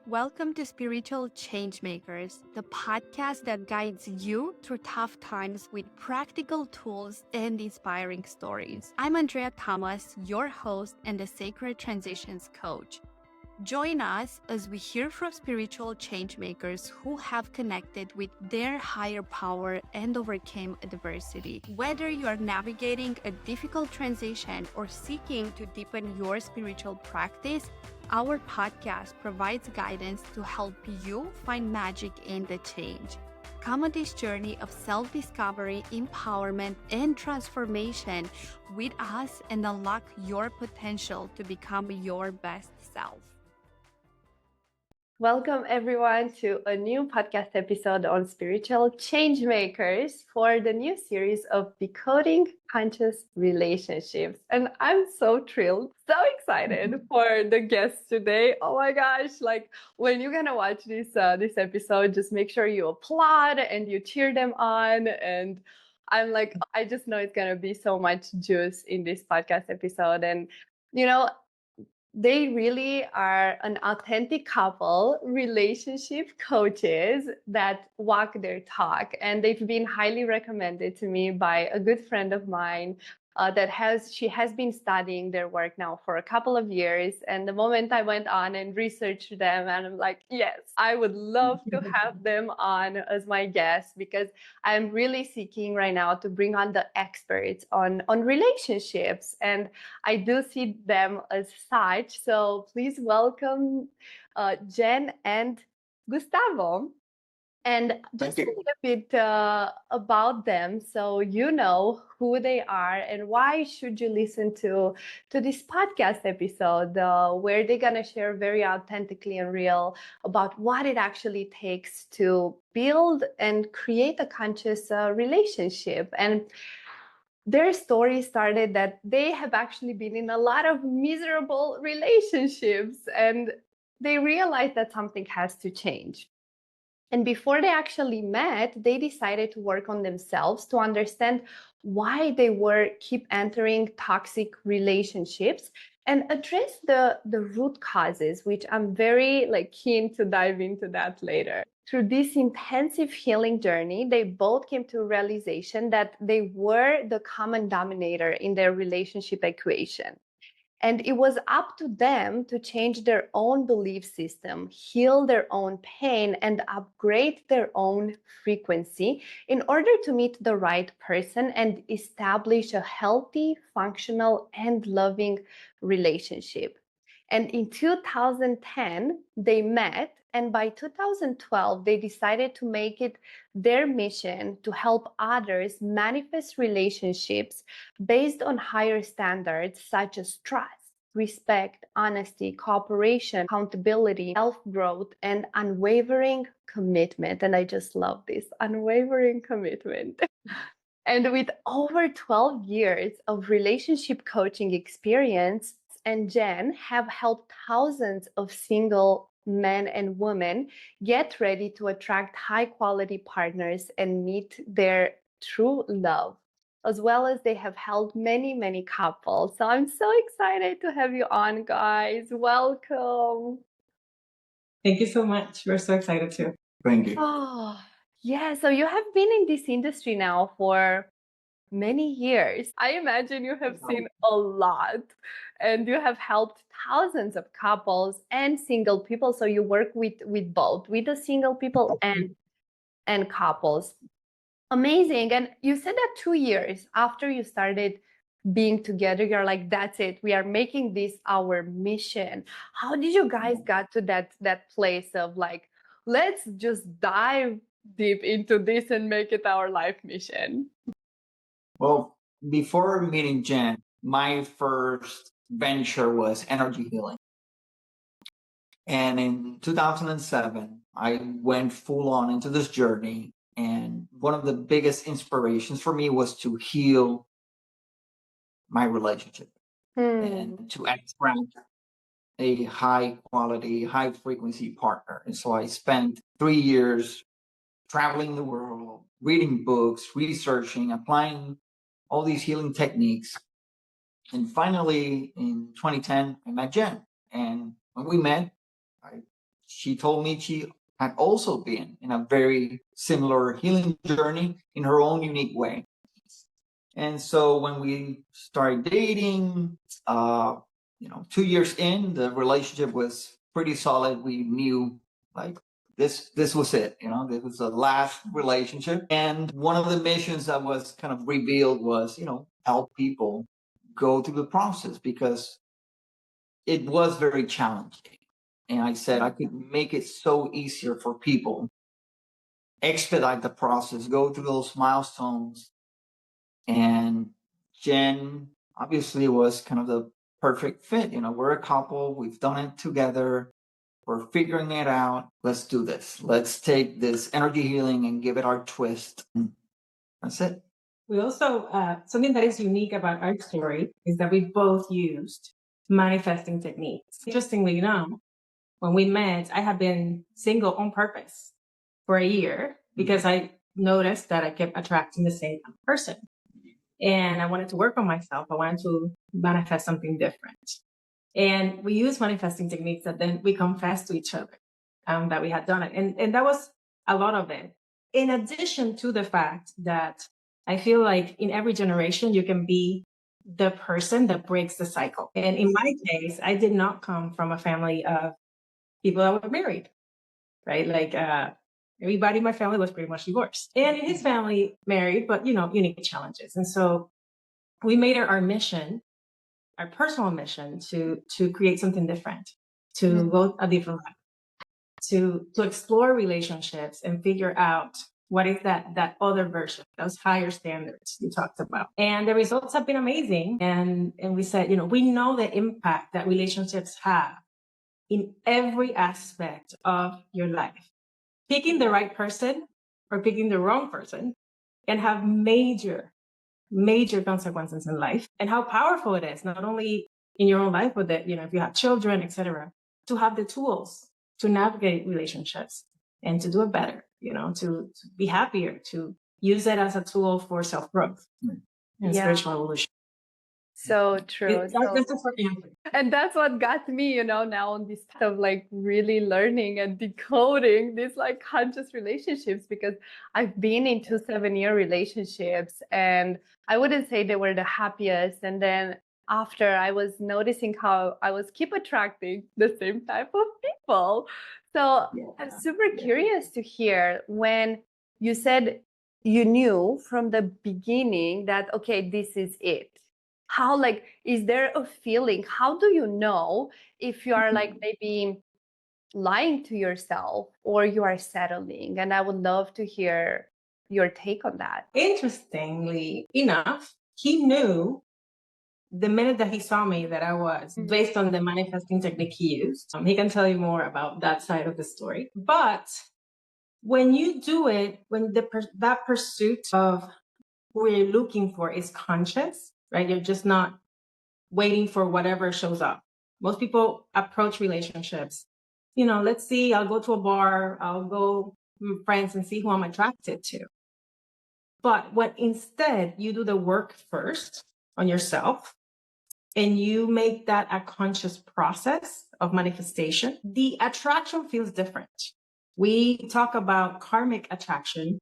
Welcome to Spiritual Changemakers, the podcast that guides you through tough times with practical tools and inspiring stories. I'm Andrea Thomas, your host and the Sacred Transitions Coach. Join us as we hear from spiritual changemakers who have connected with their higher power and overcame adversity. Whether you are navigating a difficult transition or seeking to deepen your spiritual practice, our podcast provides guidance to help you find magic in the change. Come on this journey of self-discovery, empowerment, and transformation with us and unlock your potential to become your best self. Welcome everyone to a new podcast episode on Spiritual Changemakers for the new series of Decoding Conscious Relationships. And I'm so thrilled, so excited for the guests today. Oh my gosh, like when you're gonna watch this episode, just make sure you applaud and you cheer them on. And I'm like, I just know it's gonna be so much juice in this podcast episode. And they really are an authentic couple, relationship coaches that walk their talk. And they've been highly recommended to me by a good friend of mine she has been studying their work now for a couple of years. And the moment I went on and researched them, and I'm like, yes, I would love to have them on as my guest, because I'm really seeking right now to bring on the experts on relationships. And I do see them as such. So please welcome Jen and Gustavo. And just a little bit about them, so you know who they are and why should you listen to this podcast episode where they're gonna share very authentically and real about what it actually takes to build and create a conscious relationship. And their story started that they have actually been in a lot of miserable relationships, and they realized that something has to change. And before they actually met, they decided to work on themselves to understand why they were keep entering toxic relationships and address the root causes, which I'm very keen to dive into that later. Through this intensive healing journey, they both came to a realization that they were the common denominator in their relationship equation. And it was up to them to change their own belief system, heal their own pain, and upgrade their own frequency in order to meet the right person and establish a healthy, functional, and loving relationship. And in 2010, they met. And by 2012, they decided to make it their mission to help others manifest relationships based on higher standards such as trust, respect, honesty, cooperation, accountability, self-growth, and unwavering commitment. And I just love this unwavering commitment. And with over 12 years of relationship coaching experience, and Jen have helped thousands of single men and women get ready to attract high quality partners and meet their true love, as well as they have helped many, many couples. So I'm so excited to have you on, guys. Welcome. Thank you so much. We're so excited too. Thank you. Oh, yeah. So you have been in this industry now for many years. I imagine you have seen a lot, and you have helped thousands of couples and single people. So you work with both, with the single people and couples. Amazing. And you said that 2 years after you started being together, you're like, that's it, we are making this our mission. How did you guys got to that place of like, let's just dive deep into this and make it our life mission? Well, before meeting Jen, my first venture was energy healing. And in 2007, I went full on into this journey. And one of the biggest inspirations for me was to heal my relationship and to attract a high quality, high frequency partner. And so I spent 3 years traveling the world, reading books, researching, applying all these healing techniques. And finally, in 2010, I met Jen. And when we met, I she told me she had also been in a very similar healing journey in her own unique way. And so when we started dating, 2 years in, the relationship was pretty solid. We knew like this was it, this was the last relationship. And one of the missions that was kind of revealed was, help people go through the process, because it was very challenging. And I said I could make it so easier for people, expedite the process, go through those milestones. And Jen obviously was kind of the perfect fit. We're a couple, we've done it together, we're figuring it out. Let's do this. Let's take this energy healing and give it our twist. That's it. We also, something that is unique about our story is that we both used manifesting techniques. Interestingly enough, when we met, I had been single on purpose for a year because I noticed that I kept attracting the same person. And I wanted to work on myself. I wanted to manifest something different. And we used manifesting techniques that then we confessed to each other that we had done it. And that was a lot of it. In addition to the fact that I feel like in every generation, you can be the person that breaks the cycle. And in my case, I did not come from a family of people that were married, right? Like everybody in my family was pretty much divorced. And in his family, married, but, unique challenges. And so we made it our mission, our personal mission, to create something different, to go a different route, to explore relationships and figure out what is that other version, those higher standards you talked about. And the results have been amazing. And we said, we know the impact that relationships have in every aspect of your life. Picking the right person or picking the wrong person can have major consequences in life, and how powerful it is, not only in your own life, but that, if you have children, etc., to have the tools to navigate relationships and to do it better, to be happier, to use it as a tool for self-growth and spiritual evolution. So true. And that's what got me, now on this path of like really learning and decoding these like conscious relationships, because I've been into 7-year relationships and I wouldn't say they were the happiest. And then after, I was noticing how I was keep attracting the same type of people. So I'm super curious to hear when you said you knew from the beginning that, okay, this is it. How, like, is there a feeling? How do you know if you are like maybe lying to yourself or you are settling? And I would love to hear your take on that. Interestingly enough, he knew the minute that he saw me that I was, based on the manifesting technique he used. He can tell you more about that side of the story. But when you do it, when that pursuit of who you're looking for is conscious, right? You're just not waiting for whatever shows up. Most people approach relationships, let's see, I'll go to a bar, I'll go with friends and see who I'm attracted to. But what instead you do the work first on yourself and you make that a conscious process of manifestation, the attraction feels different. We talk about karmic attraction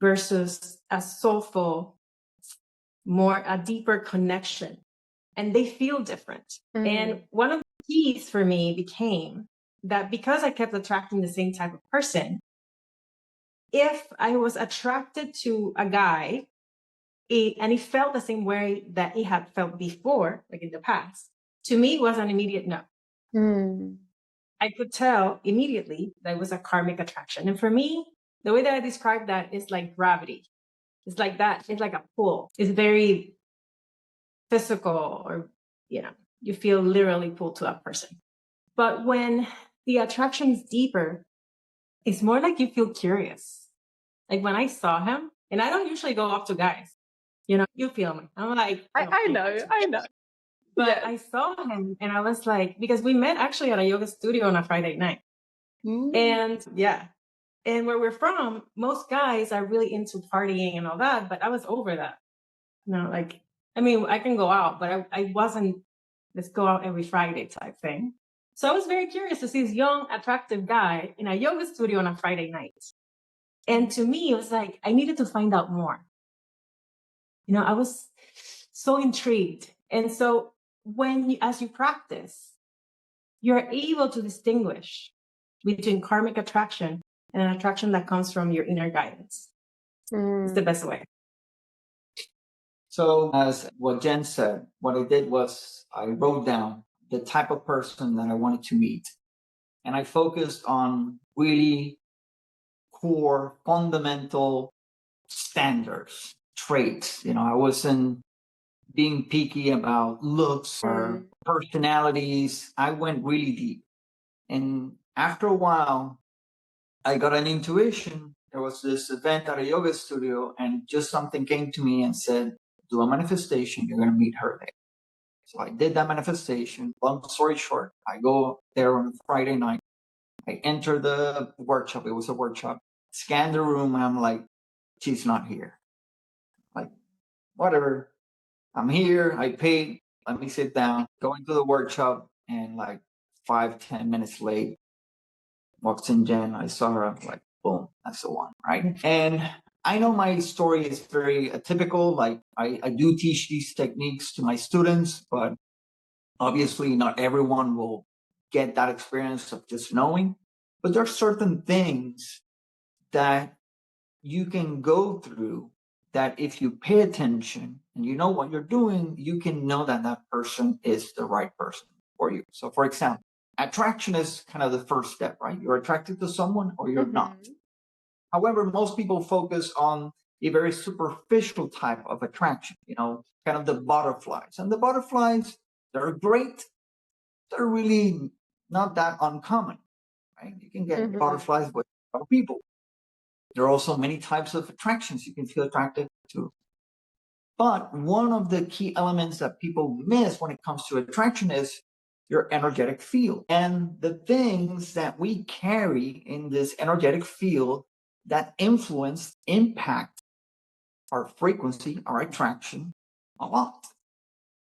versus a soulful, a deeper connection. And they feel different. And one of the keys for me became that because I kept attracting the same type of person, if I was attracted to a guy and he felt the same way that he had felt before, like in the past, to me it was an immediate no. I could tell immediately that it was a karmic attraction. And for me, the way that I describe that is like gravity. It's like that. It's like a pull. It's very physical, or, you feel literally pulled to that person. But when the attraction is deeper, it's more like you feel curious. Like when I saw him, and I don't usually go up to guys, you feel me. I'm like, I know. But I saw him and I was like, because we met actually at a yoga studio on a Friday night. And and where we're from, most guys are really into partying and all that, but I was over that. I can go out, but I wasn't, let's go out every Friday type thing. So I was very curious to see this young, attractive guy in a yoga studio on a Friday night. And to me, it was like, I needed to find out more. I was so intrigued. And so as you practice, you're able to distinguish between karmic attraction and an attraction that comes from your inner guidance. It's the best way. So as what Jen said, what I did was I wrote down the type of person that I wanted to meet. And I focused on really core, fundamental standards, traits. I wasn't being picky about looks or personalities. I went really deep. And after a while, I got an intuition. There was this event at a yoga studio, and just something came to me and said, do a manifestation. You're going to meet her there. So I did that manifestation. Long story short, I go there on Friday night. I enter the workshop. It was a workshop. Scan the room. And I'm like, she's not here. Like, whatever. I'm here. I paid. Let me sit down. Go into the workshop. And like 5-10 minutes late, walks in Jen. I saw her. I'm like, boom, that's the one, right? And I know my story is very atypical. Like I do teach these techniques to my students, but obviously not everyone will get that experience of just knowing. But there are certain things that you can go through that if you pay attention and you know what you're doing, you can know that that person is the right person for you. So for example, attraction is kind of the first step, right? You're attracted to someone or you're not. However, most people focus on a very superficial type of attraction, kind of the butterflies. And the butterflies, they're great. They're really not that uncommon, right? You can get butterflies with other people. There are also many types of attractions you can feel attracted to. But one of the key elements that people miss when it comes to attraction is your energetic field and the things that we carry in this energetic field that impact our frequency, our attraction a lot.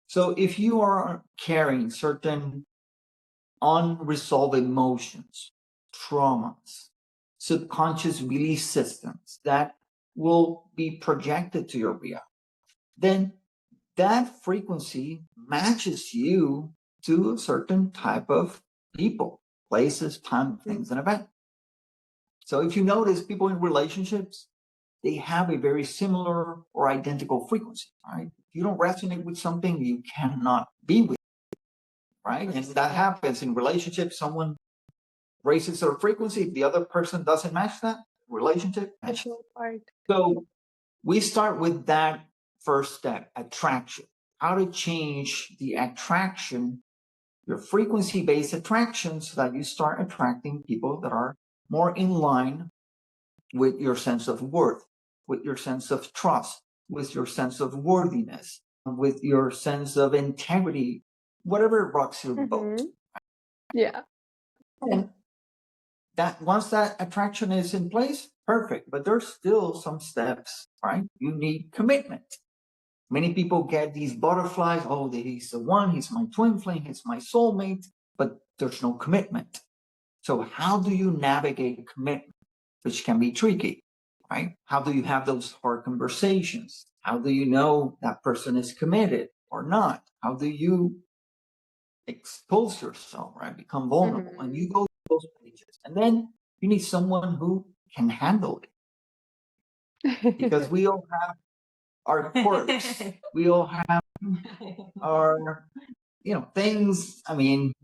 So if you are carrying certain unresolved emotions, traumas, subconscious belief systems that will be projected to your reality, then that frequency matches you to a certain type of people, places, time, things, and events. So if you notice people in relationships, they have a very similar or identical frequency, right? If you don't resonate with something, you cannot be with it, right? And that happens in relationships. Someone raises their frequency. If the other person doesn't match that, relationship matches. So we start with that first step, attraction. How to change the attraction, your frequency-based attraction, so that you start attracting people that are more in line with your sense of worth, with your sense of trust, with your sense of worthiness, with your sense of integrity, whatever rocks your boat. Yeah. And that once that attraction is in place, perfect. But there's still some steps, right? You need commitment. Many people get these butterflies. Oh, he's the one. He's my twin flame. He's my soulmate. But there's no commitment. So how do you navigate commitment, which can be tricky, right? How do you have those hard conversations? How do you know that person is committed or not? How do you expose yourself, right? Become vulnerable. And you go through those pages. And then you need someone who can handle it. Because we all have our quirks. We all have our, things,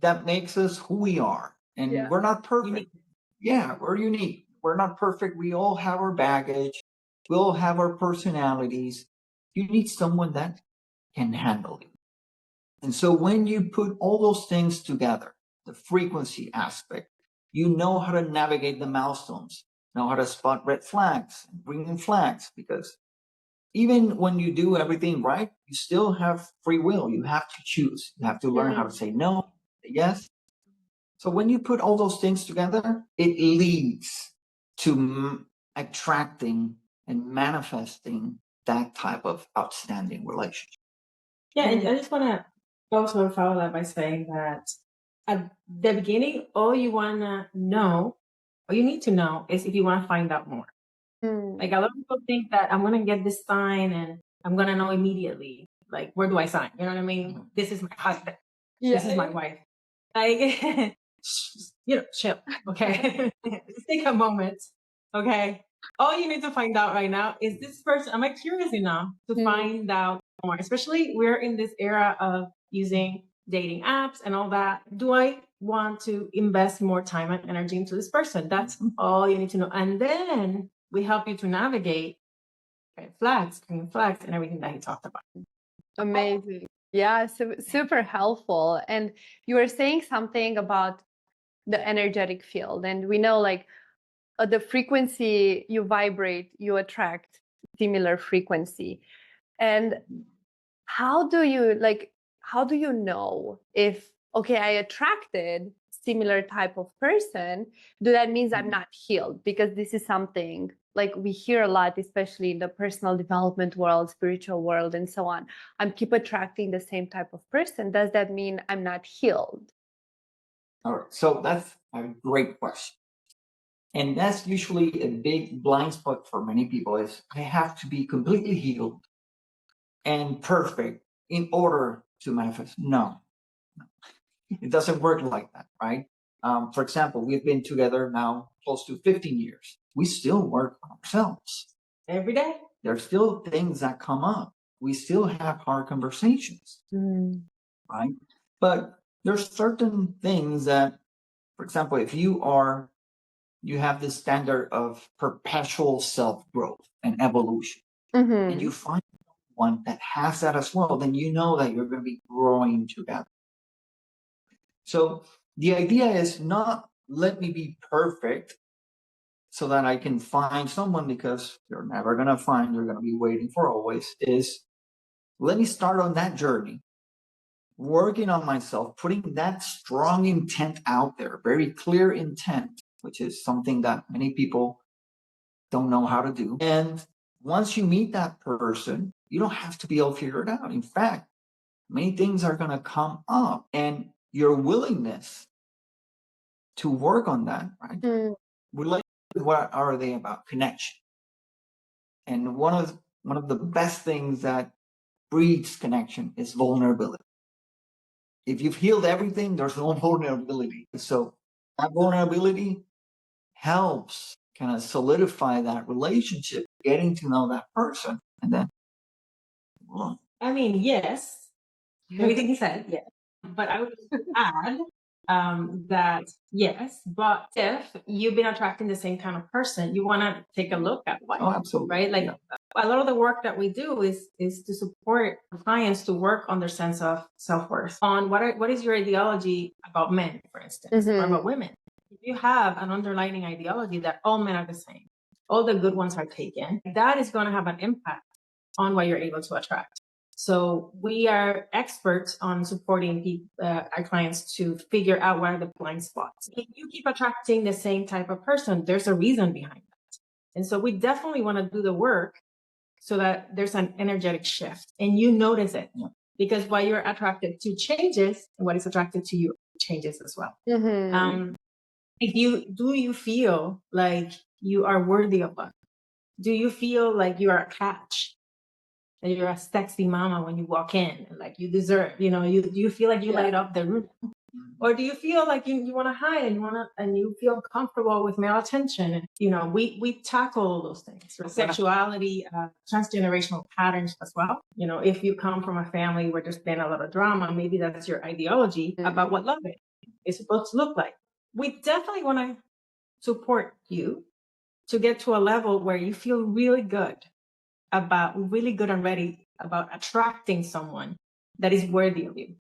that makes us who we are. And we're not perfect. Yeah, we're unique. We're not perfect. We all have our baggage. We all have our personalities. You need someone that can handle it. And so when you put all those things together, the frequency aspect, you know how to navigate the milestones, know how to spot red flags, bring in flags, because even when you do everything right, you still have free will. You have to choose. You have to learn how to say no, say yes. So when you put all those things together, it leads to attracting and manifesting that type of outstanding relationship. Yeah, and I just want to also follow that by saying that at the beginning, all you need to know is if you want to find out more. Like a lot of people think that I'm going to get this sign and I'm going to know immediately. Like, where do I sign? You know what I mean? This is my husband. Yeah. This is my wife. Like, chill. Okay. Just take a moment. Okay. All you need to find out right now is this person. Am I curious enough to find out more? Especially we're in this era of using dating apps and all that. Do I want to invest more time and energy into this person? That's all you need to know. And then we help you to navigate red flags, green flags, and everything that he talked about. Amazing. Yeah, so super helpful. And you were saying something about the energetic field. And we know like the frequency you vibrate, you attract similar frequency. And how do you know if, okay, I attracted similar type of person, do that means I'm not healed? Because this is something like we hear a lot, especially in the personal development world, spiritual world, and so on. I'm keep attracting the same type of person. Does that mean I'm not healed? All right. So that's a great question. And that's usually a big blind spot for many people is I have to be completely healed and perfect in order to manifest. No, it doesn't work like that, right? For example, we've been together now close to 15 years. We still work on ourselves. Every day. There's still things that come up. We still have hard conversations, right? But there's certain things that, for example, if you have this standard of perpetual self-growth and evolution, and you find one that has that as well, then you know that you're going to be growing together. So the idea is not let me be perfect so that I can find someone, because you're never going to find, you're going to be waiting for always, is let me start on that journey, working on myself, putting that strong intent out there, very clear intent, which is something that many people don't know how to do. And once you meet that person, you don't have to be all figured out. In fact, many things are going to come up, and your willingness to work on that, right? What are they about? Connection. And one of the best things that breeds connection is vulnerability. If you've healed everything, there's no vulnerability. So that vulnerability helps kind of solidify that relationship, getting to know that person. And then, well, I mean, yes, everything he said, yes. But I would add that yes, but if you've been attracting the same kind of person, you want to take a look at why. Oh, absolutely. Right? Like a lot of the work that we do is to support clients to work on their sense of self-worth, on what is your ideology about men, for instance, or about women. If you have an underlying ideology that all men are the same, all the good ones are taken, that is going to have an impact on what you're able to attract. So we are experts on supporting our clients to figure out what are the blind spots. If you keep attracting the same type of person, there's a reason behind that. And so we definitely want to do the work so that there's an energetic shift and you notice it. Because what you're attracted to changes, and what is attracted to you changes as well. Do you feel like you are worthy of love? Do you feel like you are a catch? And you're a sexy mama when you walk in, and like you deserve, do you feel like you light up the room? Or do you feel like you want to hide and you feel comfortable with male attention? And, we tackle all those things, right? Sexuality, transgenerational patterns as well. If you come from a family where there's been a lot of drama, maybe that's your ideology about what love is supposed to look like. We definitely want to support you to get to a level where you feel really good and ready about attracting someone that is worthy of you.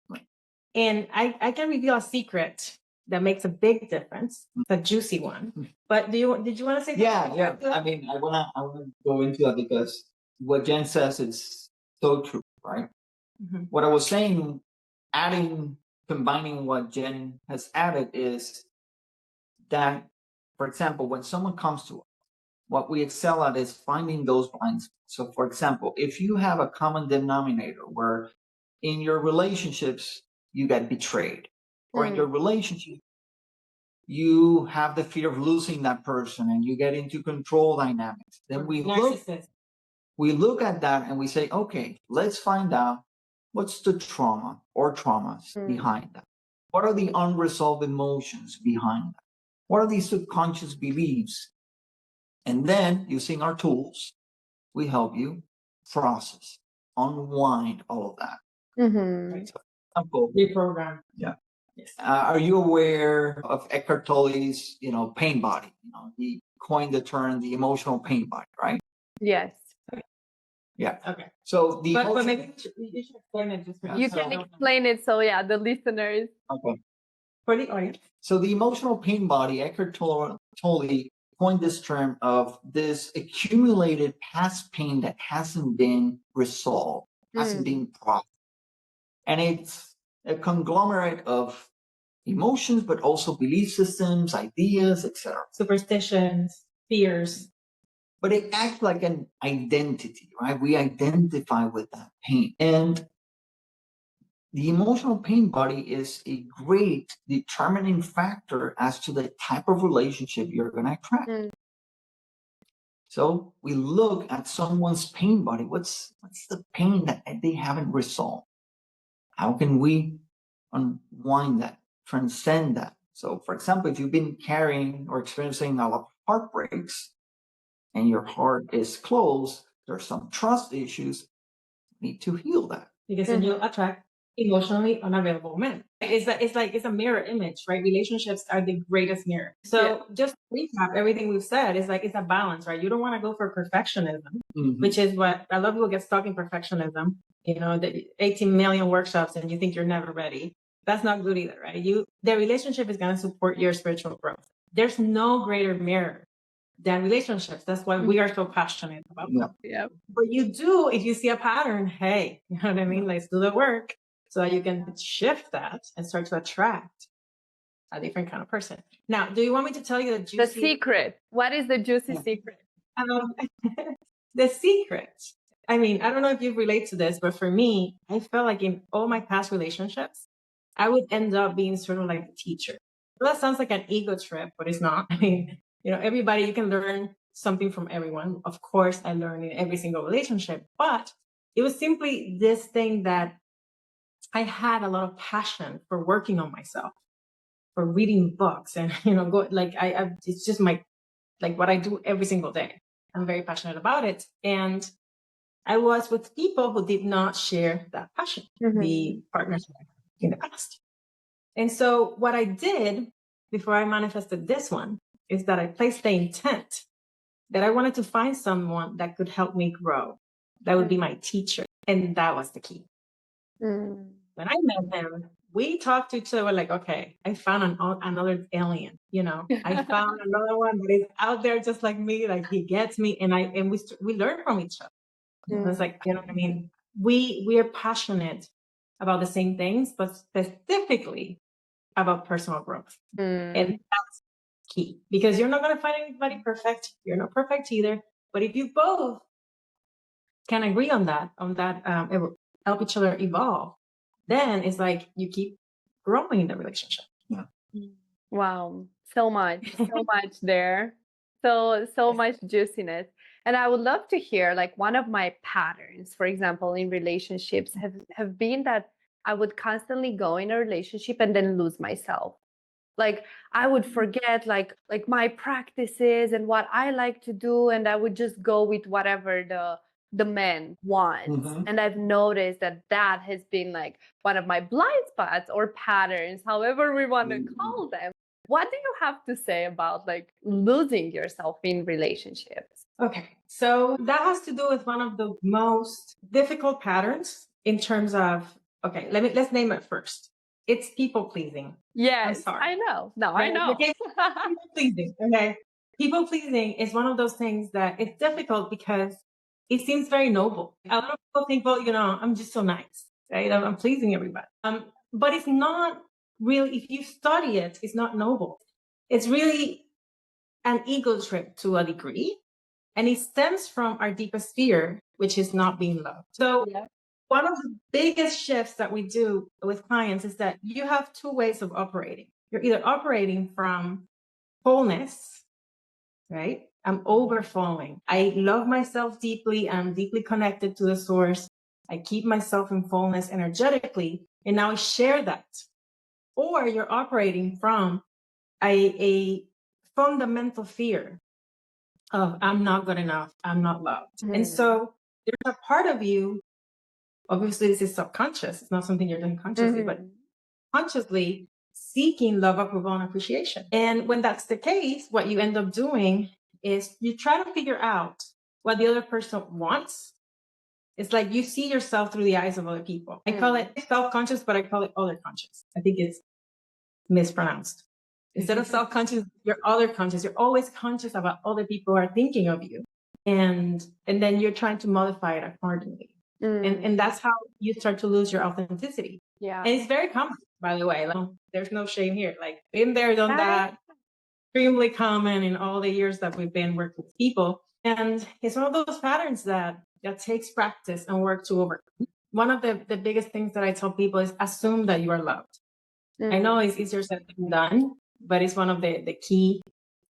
And I can reveal a secret that makes a big difference, a juicy one. But did you want to say something? Yeah. I mean, I wanna go into that because what Jen says is so true, right? What I was saying, combining what Jen has added is that, for example, when someone comes to us, what we excel at is finding those blind spots. So, for example, if you have a common denominator where in your relationships you get betrayed, or in your relationship, you have the fear of losing that person and you get into control dynamics. Then we look at that and we say, okay, let's find out what's the trauma or traumas behind that. What are the unresolved emotions behind that? What are these subconscious beliefs? And then using our tools, we help you process, unwind all of that. Right? So, for example, reprogram. Yeah. Yes. Are you aware of Eckhart Tolle's, pain body? He coined the term the emotional pain body, right? Yes. Yeah. Okay. So but maybe you should explain it just for You can explain it so the listeners. Okay. For the audience. So the emotional pain body, Eckhart Tolle coined this term of this accumulated past pain that hasn't been resolved, hasn't been processed. And it's a conglomerate of emotions, but also belief systems, ideas, etc. Superstitions, fears. But it acts like an identity, right? We identify with that pain. And the emotional pain body is a great determining factor as to the type of relationship you're going to attract. So we look at someone's pain body. What's the pain that they haven't resolved? How can we unwind that, transcend that? So, for example, if you've been carrying or experiencing a lot of heartbreaks and your heart is closed, there's some trust issues, you need to heal that. Because then you'll attract emotionally unavailable men. It's a mirror image, right? Relationships are the greatest mirror. So just to recap everything we've said, it's a balance, right? You don't want to go for perfectionism, which is what a lot of people get stuck in perfectionism. The 18 million workshops and you think you're never ready. That's not good either, right? The relationship is going to support your spiritual growth. There's no greater mirror than relationships. That's why we are so passionate about them. Yeah. But you do, if you see a pattern, hey, you know what I mean? Let's do the work so that you can shift that and start to attract a different kind of person. Now, do you want me to tell you the secret? What is the juicy secret? The secret. I mean, I don't know if you relate to this, but for me, I felt like in all my past relationships, I would end up being sort of like the teacher. Well, that sounds like an ego trip, but it's not. I mean, everybody, you can learn something from everyone. Of course, I learned in every single relationship, but it was simply this thing that I had a lot of passion for working on myself, for reading books and, it's just what I do every single day. I'm very passionate about it. And I was with people who did not share that passion, the partners in the past. And so what I did before I manifested this one is that I placed the intent that I wanted to find someone that could help me grow. That would be my teacher. And that was the key. When I met him, we talked to each other like, okay, I found another alien, I found another one that is out there just like me, like he gets me. And we learn from each other. It's like, you know what I mean? We are passionate about the same things, but specifically about personal growth. And that's key because you're not going to find anybody perfect. You're not perfect either. But if you both can agree on that, it will help each other evolve. Then it's like you keep growing in the relationship. Yeah. Wow. So much there. So much juiciness. And I would love to hear one of my patterns, for example, in relationships have been that I would constantly go in a relationship and then lose myself. I would forget my practices and what I like to do, and I would just go with whatever the man wants. And I've noticed that has been one of my blind spots or patterns, however we want to call them. What do you have to say about losing yourself in relationships? Okay, so that has to do with one of the most difficult patterns in terms of, okay, let's name it first. It's people pleasing. Yes, I'm sorry. I know. No, I know. People pleasing. Okay. People pleasing is one of those things that it's difficult because it seems very noble. A lot of people think, well, I'm just so nice, right? I'm pleasing everybody. But it's not really, if you study it, it's not noble. It's really an ego trip to a degree. And it stems from our deepest fear, which is not being loved. So one of the biggest shifts that we do with clients is that you have two ways of operating. You're either operating from wholeness, right? I'm overflowing. I love myself deeply. I'm deeply connected to the source. I keep myself in fullness energetically, and now I share that. Or you're operating from a fundamental fear of I'm not good enough, I'm not loved. And so there's a part of you, obviously this is subconscious, it's not something you're doing consciously, but consciously seeking love, approval, and appreciation. And when that's the case, what you end up doing is you try to figure out what the other person wants. It's like you see yourself through the eyes of other people. I call it self-conscious, but I call it other conscious. I think it's mispronounced. Instead of self-conscious, you're other conscious. You're always conscious about other people who are thinking of you. And then you're trying to modify it accordingly. And that's how you start to lose your authenticity. Yeah. And it's very common, by the way. Like, there's no shame here. Like, been there, done that. Extremely common in all the years that we've been working with people. And it's one of those patterns that takes practice and work to overcome. One of the biggest things that I tell people is assume that you are loved. I know it's easier said than done, but it's one of the key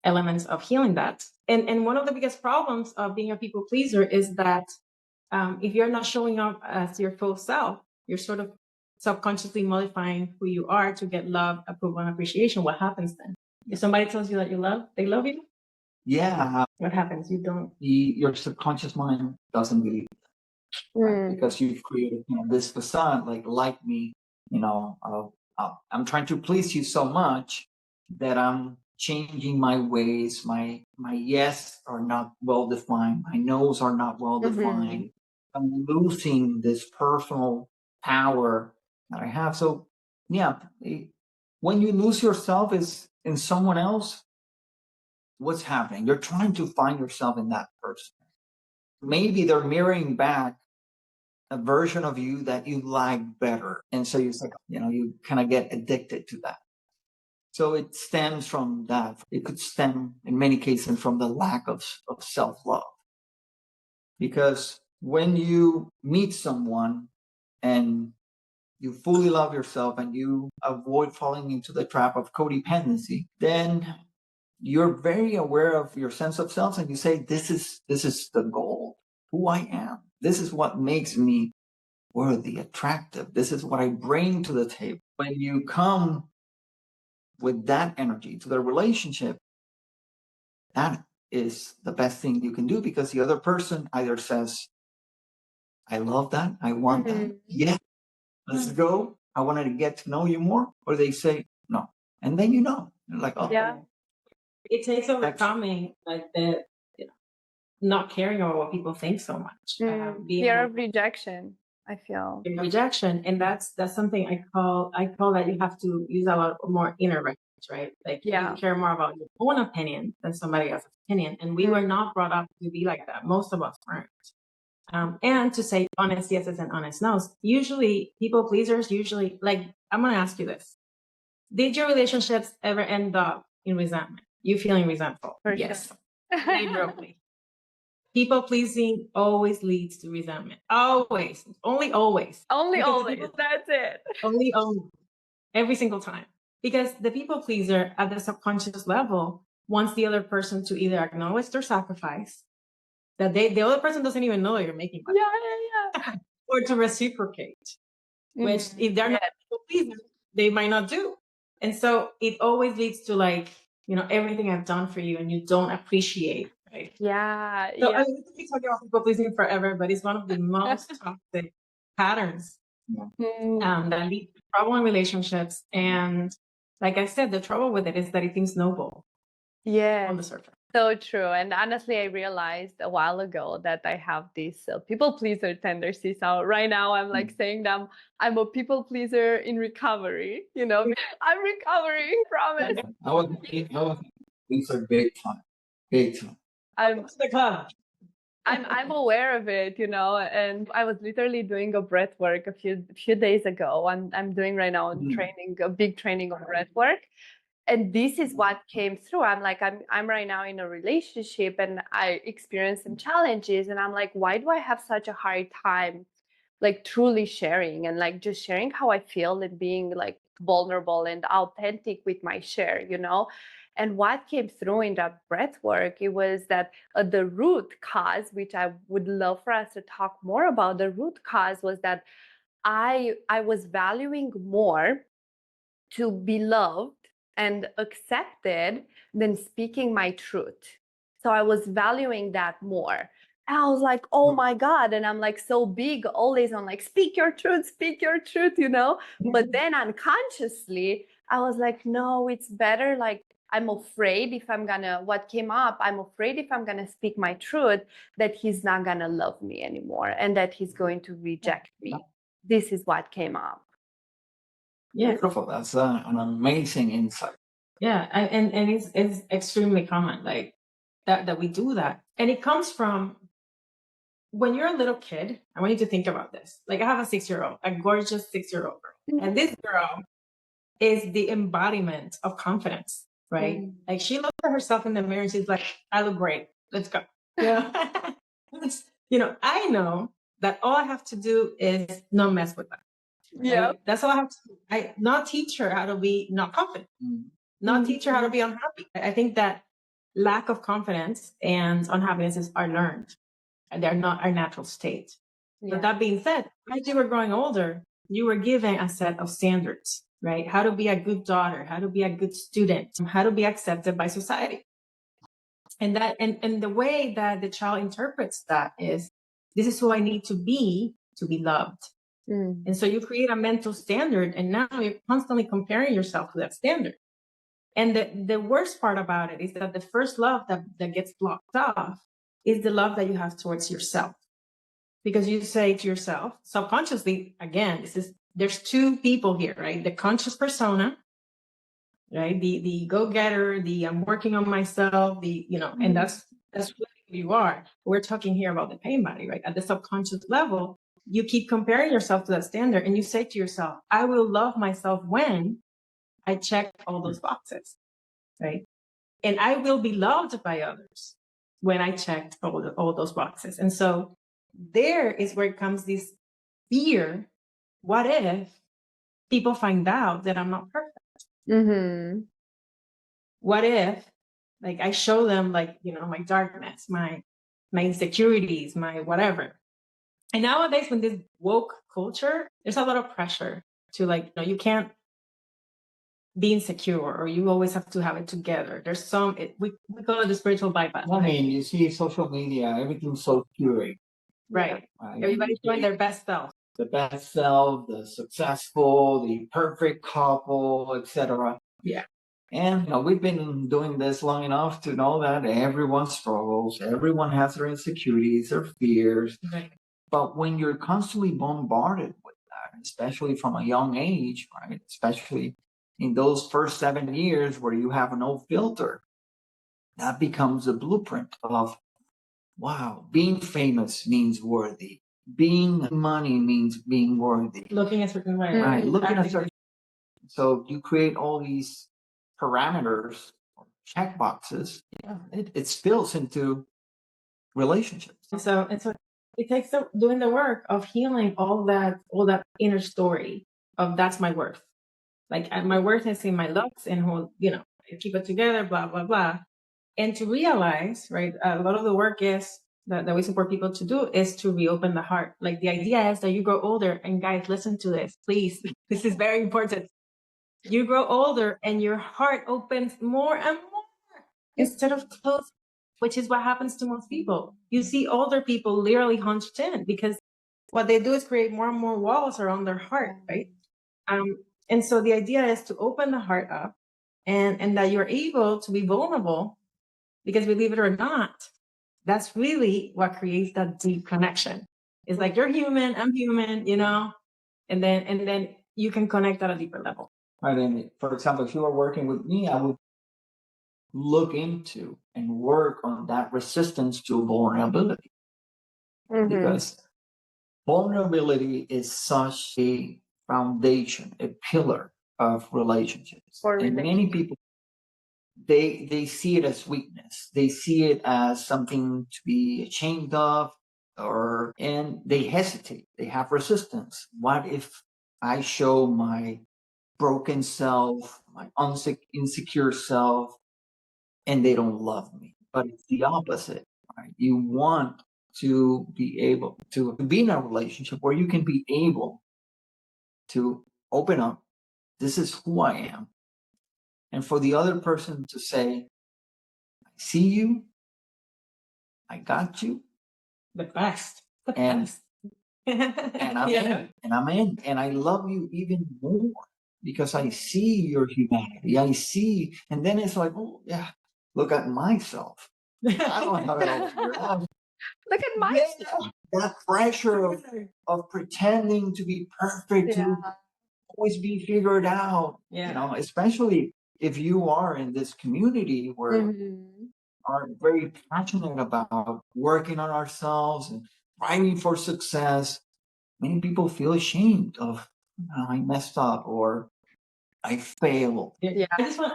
elements of healing that. And one of the biggest problems of being a people pleaser is that if you're not showing up as your full self, you're sort of subconsciously modifying who you are to get love, approval, and appreciation. What happens then? If somebody tells you that they love you? Yeah. What happens? You don't. Your subconscious mind doesn't believe that, right? Because you've created this facade, like me, I'm trying to please you so much that I'm changing my ways. My yes are not well defined. My no's are not well defined. I'm losing this personal power that I have. So yeah, when you lose yourself is in someone else, what's happening? You're trying to find yourself in that person. Maybe they're mirroring back a version of you that you like better. And so you kind of get addicted to that. So it stems from that. It could stem in many cases from the lack of self-love. Because when you meet someone and you fully love yourself and you avoid falling into the trap of codependency, then you're very aware of your sense of self and you say, this is the goal, who I am. This is what makes me worthy, attractive. This is what I bring to the table. When you come with that energy to the relationship, that is the best thing you can do, because the other person either says, I love that, I want that, yeah, let's go, I wanted to get to know you more, or they say no. And then you're like, oh. Yeah. It takes overcoming like the not caring about what people think so much. Fear of rejection, I feel. Rejection. And that's something I call that you have to use a lot more inner reference, right? Like you care more about your own opinion than somebody else's opinion. And we were not brought up to be like that. Most of us weren't. And to say honest yeses and honest no's. Usually people pleasers like, I'm going to ask you this. Did your relationships ever end up in resentment? You feeling resentful? Yes. Favorably. People pleasing always leads to resentment. Always. Only always. Only always. That's it. Only. Every single time. Because the people pleaser at the subconscious level wants the other person to either acknowledge their sacrifice, that the other person doesn't even know that you're making money. Yeah. Or to reciprocate, which if they're not people pleasers, they might not do. And so it always leads to everything I've done for you and you don't appreciate, right? Yeah. So I mean, we could be talking about people pleasing forever, but it's one of the most toxic patterns that lead to trouble in relationships. And like I said, the trouble with it is that it seems noble. Yeah. On the surface. So true. And honestly, I realized a while ago that I have these people pleaser tendencies. So right now I'm saying them, I'm a people pleaser in recovery. I'm recovering from it. I was these are big time. Big time. I'm aware of it, and I was literally doing a breath work a few days ago, and I'm doing right now a big training of breath work. And this is what came through. I'm right now in a relationship and I experienced some challenges. And I'm like, why do I have such a hard time like truly sharing and like just sharing how I feel and being like vulnerable and authentic with my share, you know. And what came through in that breath work, it was that the root cause, which I would love for us to talk more about, the root cause was that I was valuing more to be loved and accepted than speaking my truth. So I was valuing that more. And I was like, oh my God. And I'm like so big, always on like, speak your truth, you know? But then unconsciously, I was like, no, it's better. Like, I'm afraid if I'm gonna, what came up, I'm afraid if I'm gonna speak my truth, that he's not gonna love me anymore and that he's going to reject me. This is what came up. Yeah, Beautiful. That's an amazing insight. yeah, and it's extremely common, like that we do that, and it comes from when you're a little kid. I want you to think about this. Like I have a 6-year-old, a gorgeous 6-year-old girl, and this girl is the embodiment of confidence, right? Like she looks at herself in the mirror and she's like, I look great. Let's go. Yeah. You know, I know that all I have to do is not mess with that. Yeah. Right? That's all I have to do. I not teach her how to be not confident, not teach her how to be unhappy. I think that lack of confidence and unhappiness are learned and they're not our natural state. Yeah. But that being said, as you were growing older, you were given a set of standards, right? How to be a good daughter, how to be a good student, how to be accepted by society. And that and the way that the child interprets that is, this is who I need to be loved. And so you create a mental standard, and now you're constantly comparing yourself to that standard. And the worst part about it is that the first love that gets blocked off is the love that you have towards yourself. Because you say to yourself, subconsciously, again, there's two people here, right? The conscious persona, right? The go-getter, the I'm working on myself, and that's really who you are. We're talking here about the pain body, right? At the subconscious level, you keep comparing yourself to that standard and you say to yourself, I will love myself when I check all those boxes, right? And I will be loved by others when I checked all those boxes. And so there is where it comes this fear. What if people find out that I'm not perfect? What if, like, I show them, like, my darkness, my insecurities, my whatever. And nowadays, when this woke culture, there's a lot of pressure to, like, you can't be insecure or you always have to have it together. There's we call it the spiritual bypass. I mean, you see social media, everything's so curated. Right. Everybody's showing their best self. The best self, the successful, the perfect couple, etc. Yeah. And we've been doing this long enough to know that everyone struggles, everyone has their insecurities, their fears. Right. But when you're constantly bombarded with that, especially from a young age, right? Especially in those first 7 years where you have no filter, that becomes a blueprint of, wow, being famous means worthy. Being money means being worthy. Looking a certain way. Right. Looking at certain. So you create all these parameters or check boxes. Yeah, it spills into relationships. And so it takes doing the work of healing all that inner story of that's my worth. Like my worth is in my looks and who, I keep it together, blah, blah, blah. And to realize, right, a lot of the work is that we support people to do is to reopen the heart. Like the idea is that you grow older, and guys, listen to this, please. This is very important. You grow older and your heart opens more and more instead of closed, which is what happens to most people. You see older people literally hunched in because what they do is create more and more walls around their heart, right? And so the idea is to open the heart up and that you're able to be vulnerable, because believe it or not, that's really what creates that deep connection. It's like you're human, I'm human, and then you can connect at a deeper level. Right. And for example, if you were working with me, I would look into and work on that resistance to vulnerability. Because vulnerability is such a foundation, a pillar of relationships. And many people, they see it as weakness. They see it as something to be ashamed of. and they hesitate. They have resistance. What if I show my broken self, my insecure self, and they don't love me? But it's the opposite, right? You want to be able to be in a relationship where you can be able to open up. This is who I am. And for the other person to say, I see you, I got you, The best. The and best. and I'm in, and I love you even more because I see your humanity. I see, and then it's like, oh yeah, look at myself. I don't have it all figured out. Look at my Yeah, that pressure of pretending to be perfect, to always be figured out. Yeah. You know, especially if you are in this community where are very passionate about working on ourselves and striving for success. Many people feel ashamed of, I messed up or I failed. Yeah. I just want,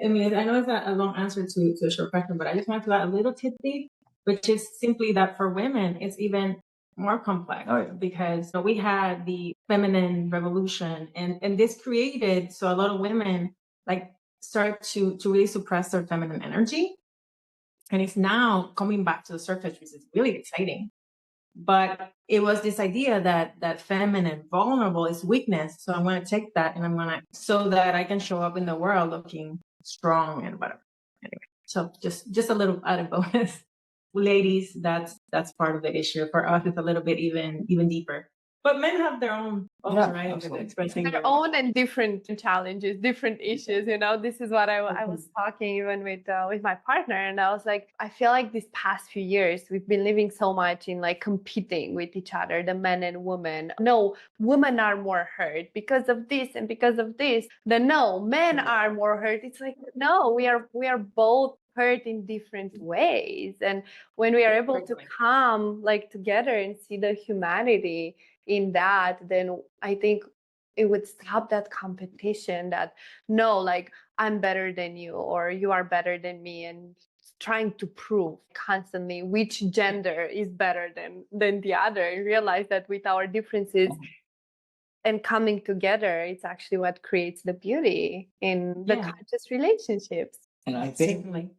I mean, I know it's a long answer to a short question, but I just want to add a little tidbit, which is simply that for women, it's even more complex because we had the feminine revolution and this created, so a lot of women like start to really suppress their feminine energy. And it's now coming back to the surface, which is really exciting. But it was this idea that feminine, vulnerable is weakness. So I'm going to take that and I'm going to, so that I can show up in the world looking strong and whatever. Anyway, so just a little added bonus. Ladies, that's part of the issue. For us, it's a little bit even deeper. But men have their own right of expressing their own and different challenges, different issues. You know, this is what I was talking even with my partner, and I was like, I feel like these past few years we've been living so much in like competing with each other, the men and women. No, women are more hurt because of this and because of this. No, men are more hurt. It's like, no, we are both hurt in different ways. And when we are able to come like together and see the humanity in that, then I think it would stop that competition that no, like I'm better than you or you are better than me, and trying to prove constantly which gender is better than the other, and realize that with our differences and coming together, it's actually what creates the beauty in the conscious relationships. And I think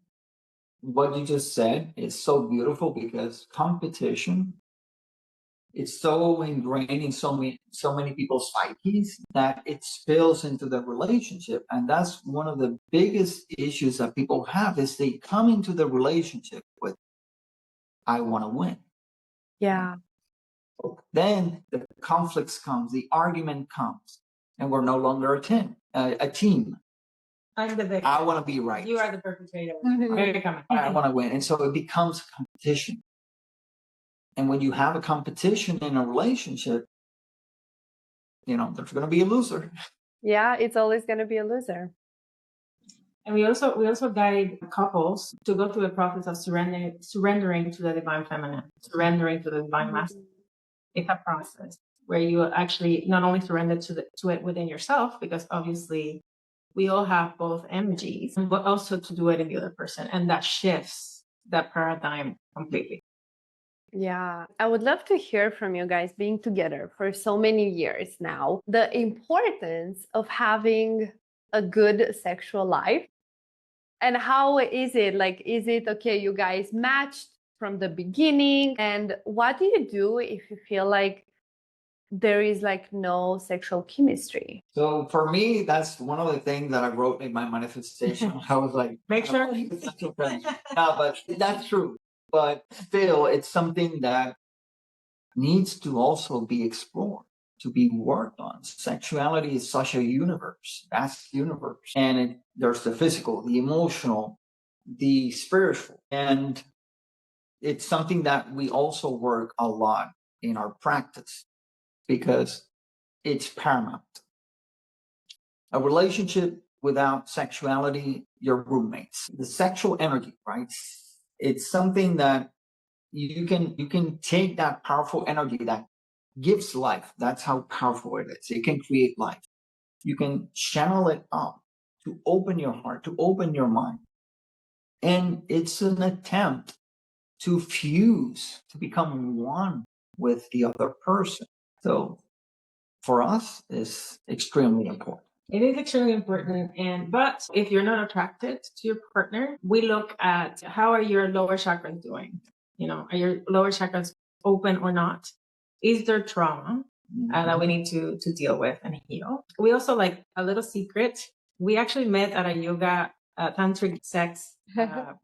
what you just said is so beautiful because competition, it's so ingrained in so many people's psyches that it spills into the relationship. And that's one of the biggest issues that people have is they come into the relationship with, I want to win. Yeah. Then the conflicts comes, the argument comes, and we're no longer a team. I'm the victim. I want to be right. You are the perpetrator. I want to win. And so it becomes competition. And when you have a competition in a relationship, there's going to be a loser. Yeah, it's always going to be a loser. And we also guide couples to go through the process of surrendering to the divine feminine, surrendering to the divine masculine. It's a process where you actually not only surrender to it within yourself, because obviously we all have both energies, but also to do it in the other person. And that shifts that paradigm completely. Yeah, I would love to hear from you guys, being together for so many years now, the importance of having a good sexual life. And how is it? Like, is it okay, you guys matched from the beginning? And what do you do if you feel like there is like no sexual chemistry? So for me, that's one of the things that I wrote in my manifestation. I was like, make sure. No, but that's true. But still, it's something that needs to also be explored, to be worked on. Sexuality is such a universe, vast universe. And there's the physical, the emotional, the spiritual. And it's something that we also work a lot in our practice because it's paramount. A relationship without sexuality, you're roommates. The sexual energy, right? It's something that you can take that powerful energy that gives life. That's how powerful it is. It can create life. You can channel it up to open your heart, to open your mind. And it's an attempt to fuse, to become one with the other person. So for us, it's extremely important. It is extremely important. But if you're not attracted to your partner, we look at how are your lower chakras doing? Are your lower chakras open or not? Is there trauma that we need to deal with and heal? We also, like, a little secret. We actually met at a yoga tantric sex workshop,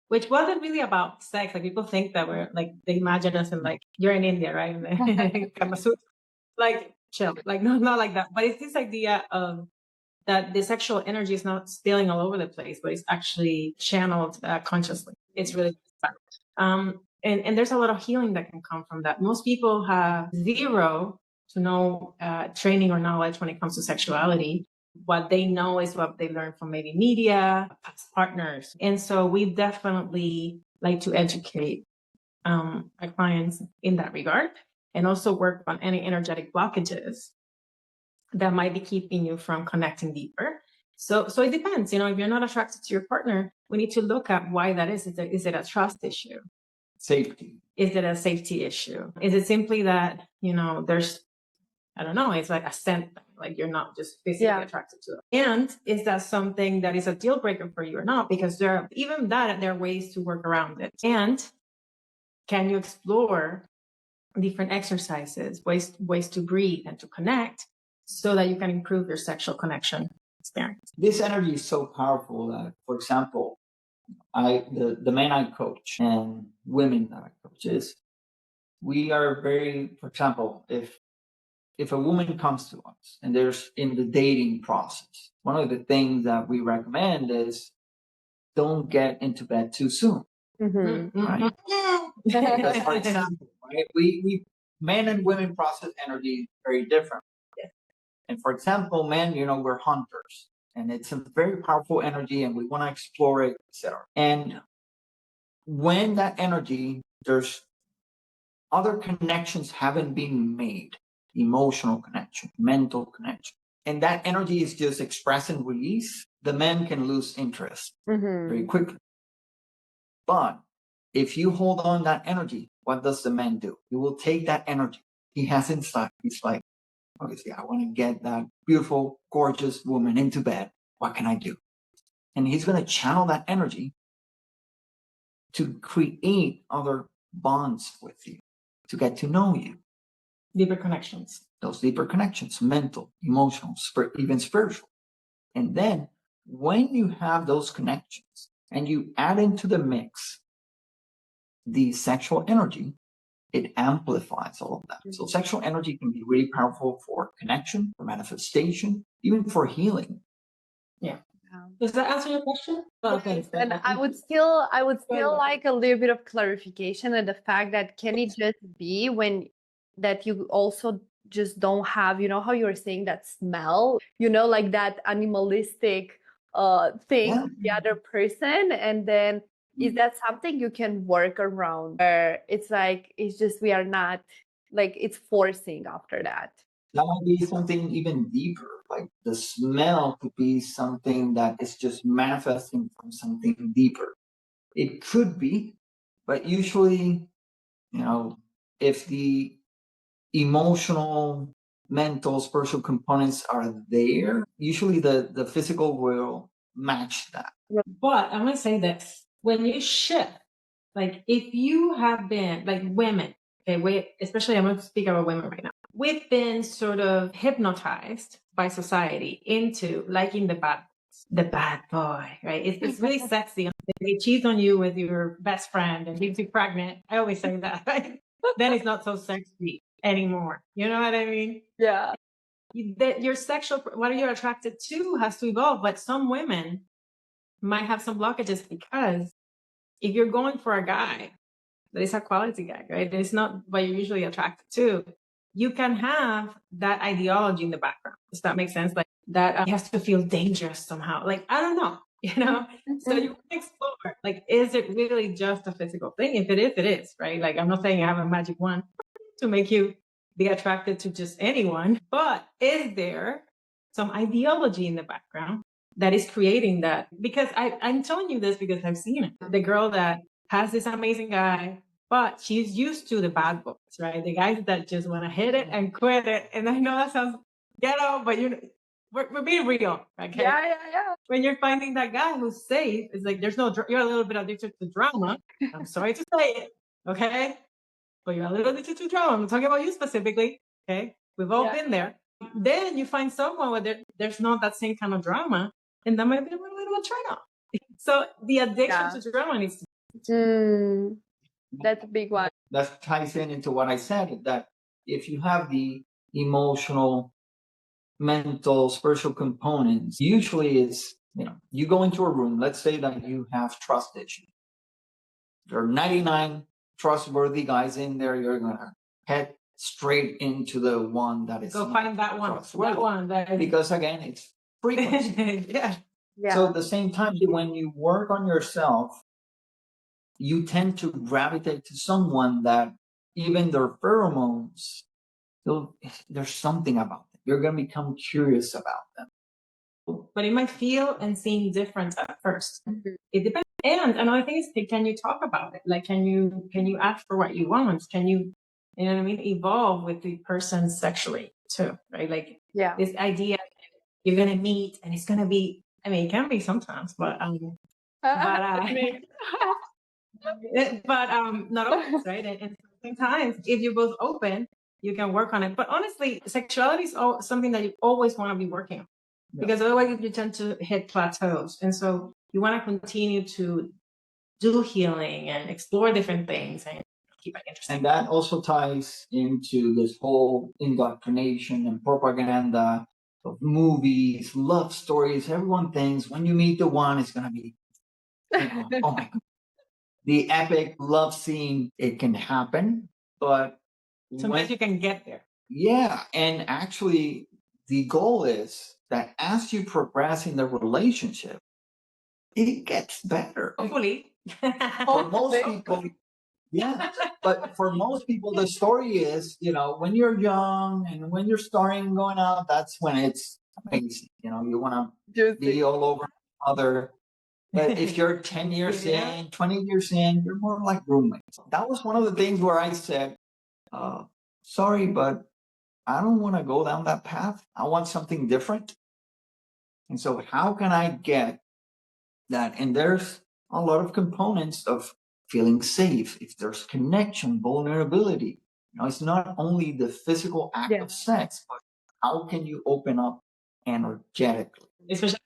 which wasn't really about sex. Like, people think that we're like, they imagine us in, like, you're in India, right? Kama Sutra. Like, chill, like, no, not like that. But it's this idea of that the sexual energy is not spilling all over the place, but it's actually channeled consciously. It's really and there's a lot of healing that can come from that. Most people have zero to no training or knowledge when it comes to sexuality. What they know is what they learned from maybe media, past partners. And so we definitely like to educate our clients in that regard, and also work on any energetic blockages that might be keeping you from connecting deeper. So it depends. If you're not attracted to your partner, we need to look at why that is. Is it a trust issue? Safety. Is it a safety issue? Is it simply that, there's, I don't know, it's like a scent, like you're not just physically attracted to it. And is that something that is a deal breaker for you or not? Because there are ways to work around it. And can you explore different exercises, ways to breathe and to connect, so that you can improve your sexual connection experience? This energy is so powerful that, for example, the men I coach and women that I coach is, we are very, for example, if a woman comes to us and there's in the dating process, one of the things that we recommend is don't get into bed too soon. Right? That's for example, right? We men and women process energy very different. And for example, men, we're hunters, and it's a very powerful energy, and we want to explore it, etc. And when that energy, there's other connections haven't been made, emotional connection, mental connection, and that energy is just express and release, the men can lose interest very quickly. But if you hold on that energy, what does the man do? He will take that energy he has inside. He's like, obviously, I want to get that beautiful, gorgeous woman into bed. What can I do? And he's going to channel that energy to create other bonds with you, to get to know you. Deeper connections. Those deeper connections, mental, emotional, even spiritual. And then when you have those connections and you add into the mix the sexual energy, it amplifies all of that. So sexual energy can be really powerful for connection, for manifestation, even for healing. Yeah. Does that answer your question? Yes, and I would still like a little bit of clarification on the fact that can it just be when that you also just don't have, how you were saying that smell, like that animalistic thing of the other person, and then is that something you can work around, or it's just we are not, like, it's forcing after that? That might be something even deeper. Like the smell could be something that is just manifesting from something deeper. It could be, but usually, if the emotional, mental, spiritual components are there, usually the physical will match that. But I'm going to say this. When you shift, like if you have been, like women, okay, especially I'm going to speak about women right now. We've been sort of hypnotized by society into liking the bad boy, right? It's really sexy. If he cheats on you with your best friend and leaves you pregnant, I always say that, right? Then it's not so sexy anymore. You know what I mean? Yeah. That your sexual, what you're attracted to has to evolve. But some women might have some blockages because if you're going for a guy that is a quality guy, right? It's not what you're usually attracted to. You can have that ideology in the background. Does that make sense? Like that he has to feel dangerous somehow. Like, I don't know, So you can explore, like, is it really just a physical thing? If it is, it is, right? Like, I'm not saying I have a magic wand to make you be attracted to just anyone, but is there some ideology in the background that is creating that? Because I'm telling you this because I've seen it. The girl that has this amazing guy, but she's used to the bad boys, right? The guys that just want to hit it and quit it. And I know that sounds ghetto, but we're being real, okay? Yeah. When you're finding that guy who's safe, it's like there's no, you're a little bit addicted to drama. I'm sorry to say it, okay? But you're a little addicted to drama. I'm talking about you specifically, okay? We've all been there. Then you find someone where there's not that same kind of drama, and that might be a little bit of a turn off. So the addiction to drama needs to. That's a big one. That ties into what I said, that if you have the emotional, mental, spiritual components, usually it's, you go into a room, let's say that you have trust issues. There are 99 trustworthy guys in there, you're going to head straight into the one that is go find that one. That one. Because again, it's frequency. Yeah. So at the same time, when you work on yourself, you tend to gravitate to someone that even their pheromones, there's something about them. You're going to become curious about them. But it might feel and seem different at first. It depends. And another thing is, can you talk about it? Like, can you ask for what you want? Can you know what I mean? Evolve with the person sexually too, right? Like, this idea you're going to meet and it's going to be, I mean, it can be sometimes, but not always, right? And sometimes if you're both open, you can work on it. But honestly, sexuality is something that you always want to be working on, because otherwise you tend to hit plateaus. And so you want to continue to do healing and explore different things and keep it interesting. And that also ties into this whole indoctrination and propaganda of movies, love stories. Everyone thinks when you meet the one, it's going to be, oh my God. The epic love scene, it can happen, but sometimes you can get there. Yeah. And actually, the goal is that as you progress in the relationship, it gets better. Hopefully. For most people, but for most people, the story is, when you're young and when you're starting going out, that's when it's amazing. You want to be all over other. But if you're 10 years in, 20 years in, you're more like roommates. That was one of the things where I said, sorry, but I don't want to go down that path. I want something different. And so how can I get that? And there's a lot of components of feeling safe. If there's connection, vulnerability, it's not only the physical act of sex, but how can you open up energetically? Especially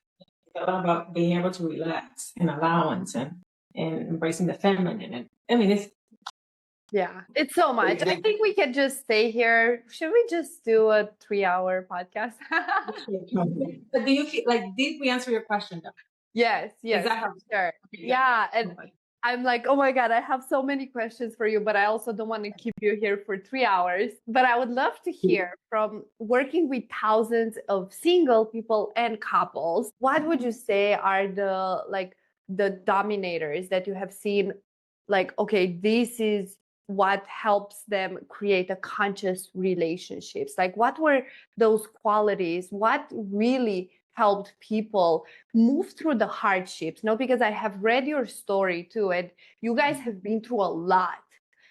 about being able to relax and allowance and embracing the feminine. And I mean, it's so much. I think we can just stay here. Should we just do a 3-hour podcast? But do you feel like, did we answer your question though? Yes, sure. Yeah, and I'm like, oh my God, I have so many questions for you, but I also don't want to keep you here for 3 hours. But I would love to hear from working with thousands of single people and couples. What would you say are the dominators that you have seen? Like, okay, this is what helps them create a conscious relationships. Like, what were those qualities? What really helped people move through the hardships? Because I have read your story too, and you guys have been through a lot.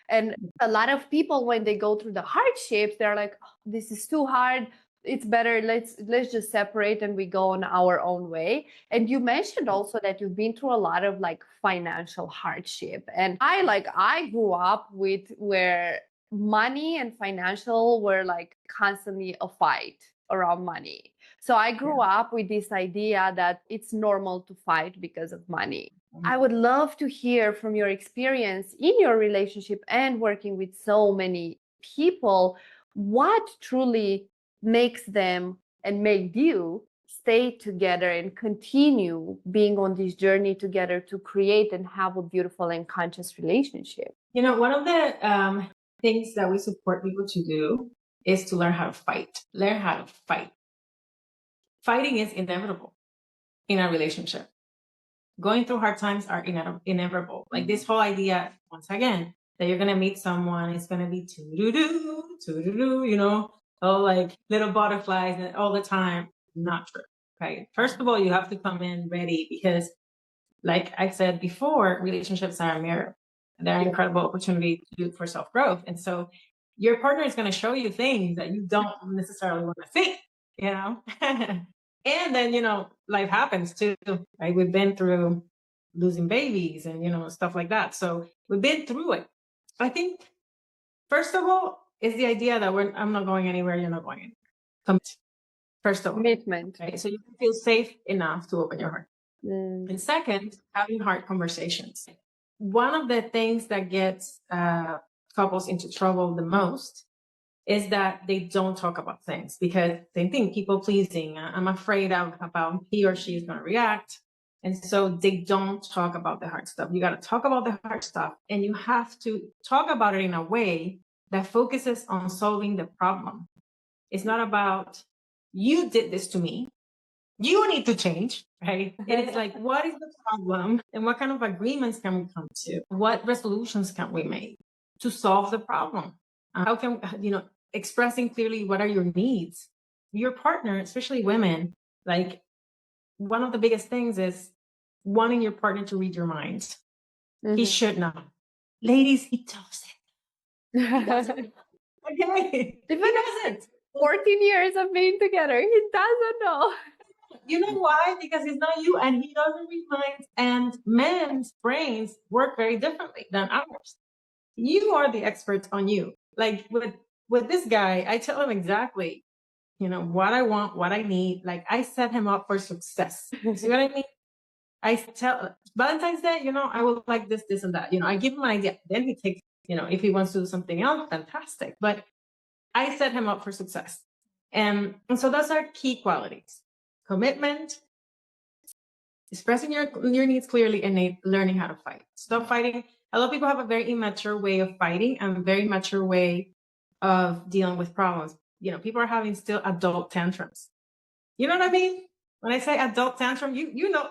And a lot of people, when they go through the hardships, they're like, oh, this is too hard. It's better. Let's just separate and we go on our own way. And you mentioned also that you've been through a lot of financial hardship. And I grew up with where money and financial were constantly a fight around money. So I grew up with this idea that it's normal to fight because of money. I would love to hear from your experience in your relationship and working with so many people, what truly makes them and made you stay together and continue being on this journey together to create and have a beautiful and conscious relationship. One of the things that we support people to do is to learn how to fight. Learn how to fight. Fighting is inevitable in a relationship. Going through hard times are inevitable. Like this whole idea, once again, that you're going to meet someone, it's going to be toodaloo, all like little butterflies and all the time. Not true. Okay. First of all, you have to come in ready because, like I said before, relationships are a mirror. They're an incredible opportunity for self-growth. And so your partner is going to show you things that you don't necessarily want to see, you know? And then, you know, life happens too, right? We've been through losing babies and, you know, stuff like that. So we've been through it. I think, first of all, is the idea that I'm not going anywhere, you're not going anywhere. First of all. Commitment. Right? So you can feel safe enough to open your heart. Mm. And second, having hard conversations. One of the things that gets couples into trouble the most is that they don't talk about things, because they think people pleasing. I'm afraid of how he or she is going to react. And so they don't talk about the hard stuff. You got to talk about the hard stuff, and you have to talk about it in a way that focuses on solving the problem. It's not about, you did this to me, you need to change, right? It's like, what is the problem and what kind of agreements can we come to? What resolutions can we make to solve the problem? How can, you know, expressing clearly what are your needs? Your partner, especially women, like, one of the biggest things is wanting your partner to read your mind. Mm-hmm. He should know. Ladies, he doesn't. He doesn't. Okay. He doesn't. 14 years of being together, he doesn't know. You know why? Because he's not you, and he doesn't read minds, and men's brains work very differently than ours. You are the experts on you. Like with this guy, I tell him exactly, you know, what I want, what I need. Like, I set him up for success. See what I mean? I tell Valentine's Day, you know, I will like this, this, and that. You know, I give him an idea. Then he takes, you know, if he wants to do something else, fantastic. But I set him up for success. And so those are key qualities. Commitment, expressing your needs clearly, and learning how to fight. Stop fighting. A lot of people have a very immature way of fighting and a very mature way of dealing with problems. You know, people are having still adult tantrums. You know what I mean? When I say adult tantrum, you know.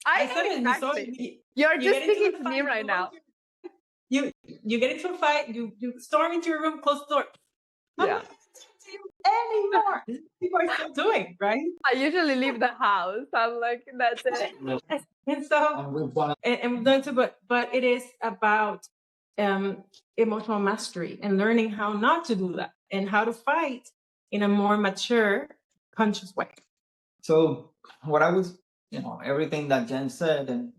I said it exactly. You're just speaking to me right now. You get into a fight, you storm into your room, close the door. Yeah. Anymore. People are still doing, right? I usually leave the house. I'm like, that's it. And so, we've done too, but it is about emotional mastery and learning how not to do that and how to fight in a more mature, conscious way. So what I was, you know, everything that Jen said, and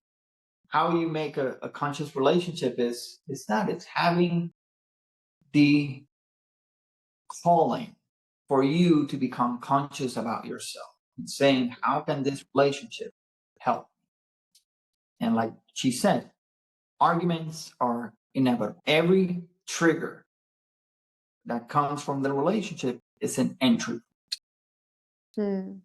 how you make a conscious relationship is that it's having the calling for you to become conscious about yourself and saying, how can this relationship help? And like she said, arguments are inevitable. Every trigger that comes from the relationship is an entry. An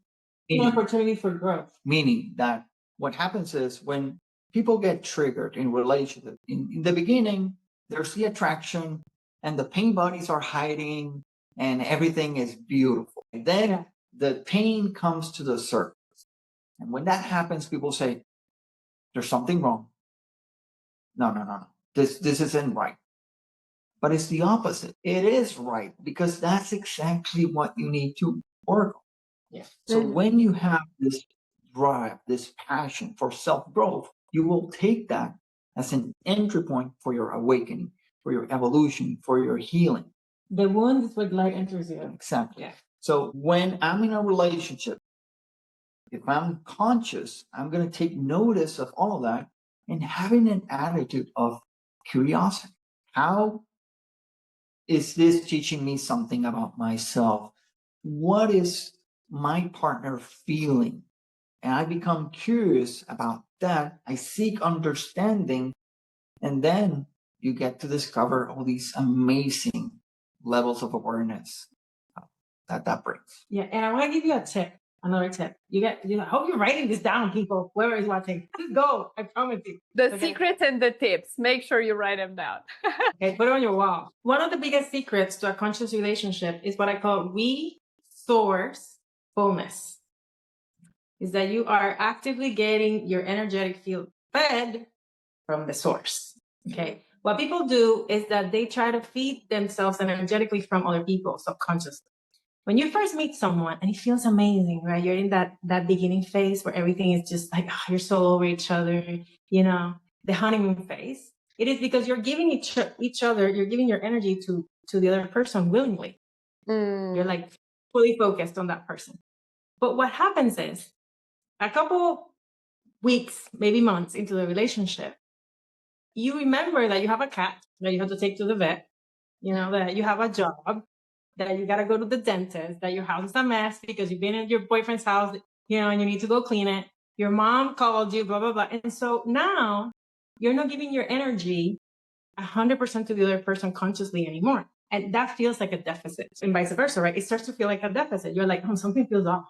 opportunity for growth. Meaning that what happens is when people get triggered in relationship, in the beginning, there's the attraction and the pain bodies are hiding and everything is beautiful. And then the pain comes to the surface. And when that happens, people say, there's something wrong. No. This isn't right. But it's the opposite. It is right, because that's exactly what you need to work on. Yeah. So when you have this drive, this passion for self-growth, you will take that as an entry point for your awakening, for your evolution, for your healing. The wound is what light enters you. Exactly. Yeah. So when I'm in a relationship, if I'm conscious, I'm going to take notice of all of that and having an attitude of curiosity. How is this teaching me something about myself? What is my partner feeling? And I become curious about that. I seek understanding. And then you get to discover all these amazing levels of awareness that brings. Yeah, and I want to give you a tip, another tip. I hope you're writing this down, people, whoever is watching. Just go, I promise you. The secrets and the tips, make sure you write them down. Okay, put it on your wall. One of the biggest secrets to a conscious relationship is what I call resourcefulness. Is that you are actively getting your energetic field fed from the source. Okay. What people do is that they try to feed themselves energetically from other people subconsciously. When you first meet someone and it feels amazing, right? You're in that beginning phase where everything is just like, you're so over each other, you know, the honeymoon phase. It is because you're giving each other, you're giving your energy to the other person willingly. You're like fully focused on that person. But what happens is a couple weeks, maybe months into the relationship, you remember that you have a cat that you have to take to the vet, that you have a job, that you got to go to the dentist, that your house is a mess because you've been at your boyfriend's house, and you need to go clean it. Your mom called you, blah, blah, blah. And so now you're not giving your energy 100% to the other person consciously anymore. And that feels like a deficit, and vice versa, right? It starts to feel like a deficit. You're like, something feels off.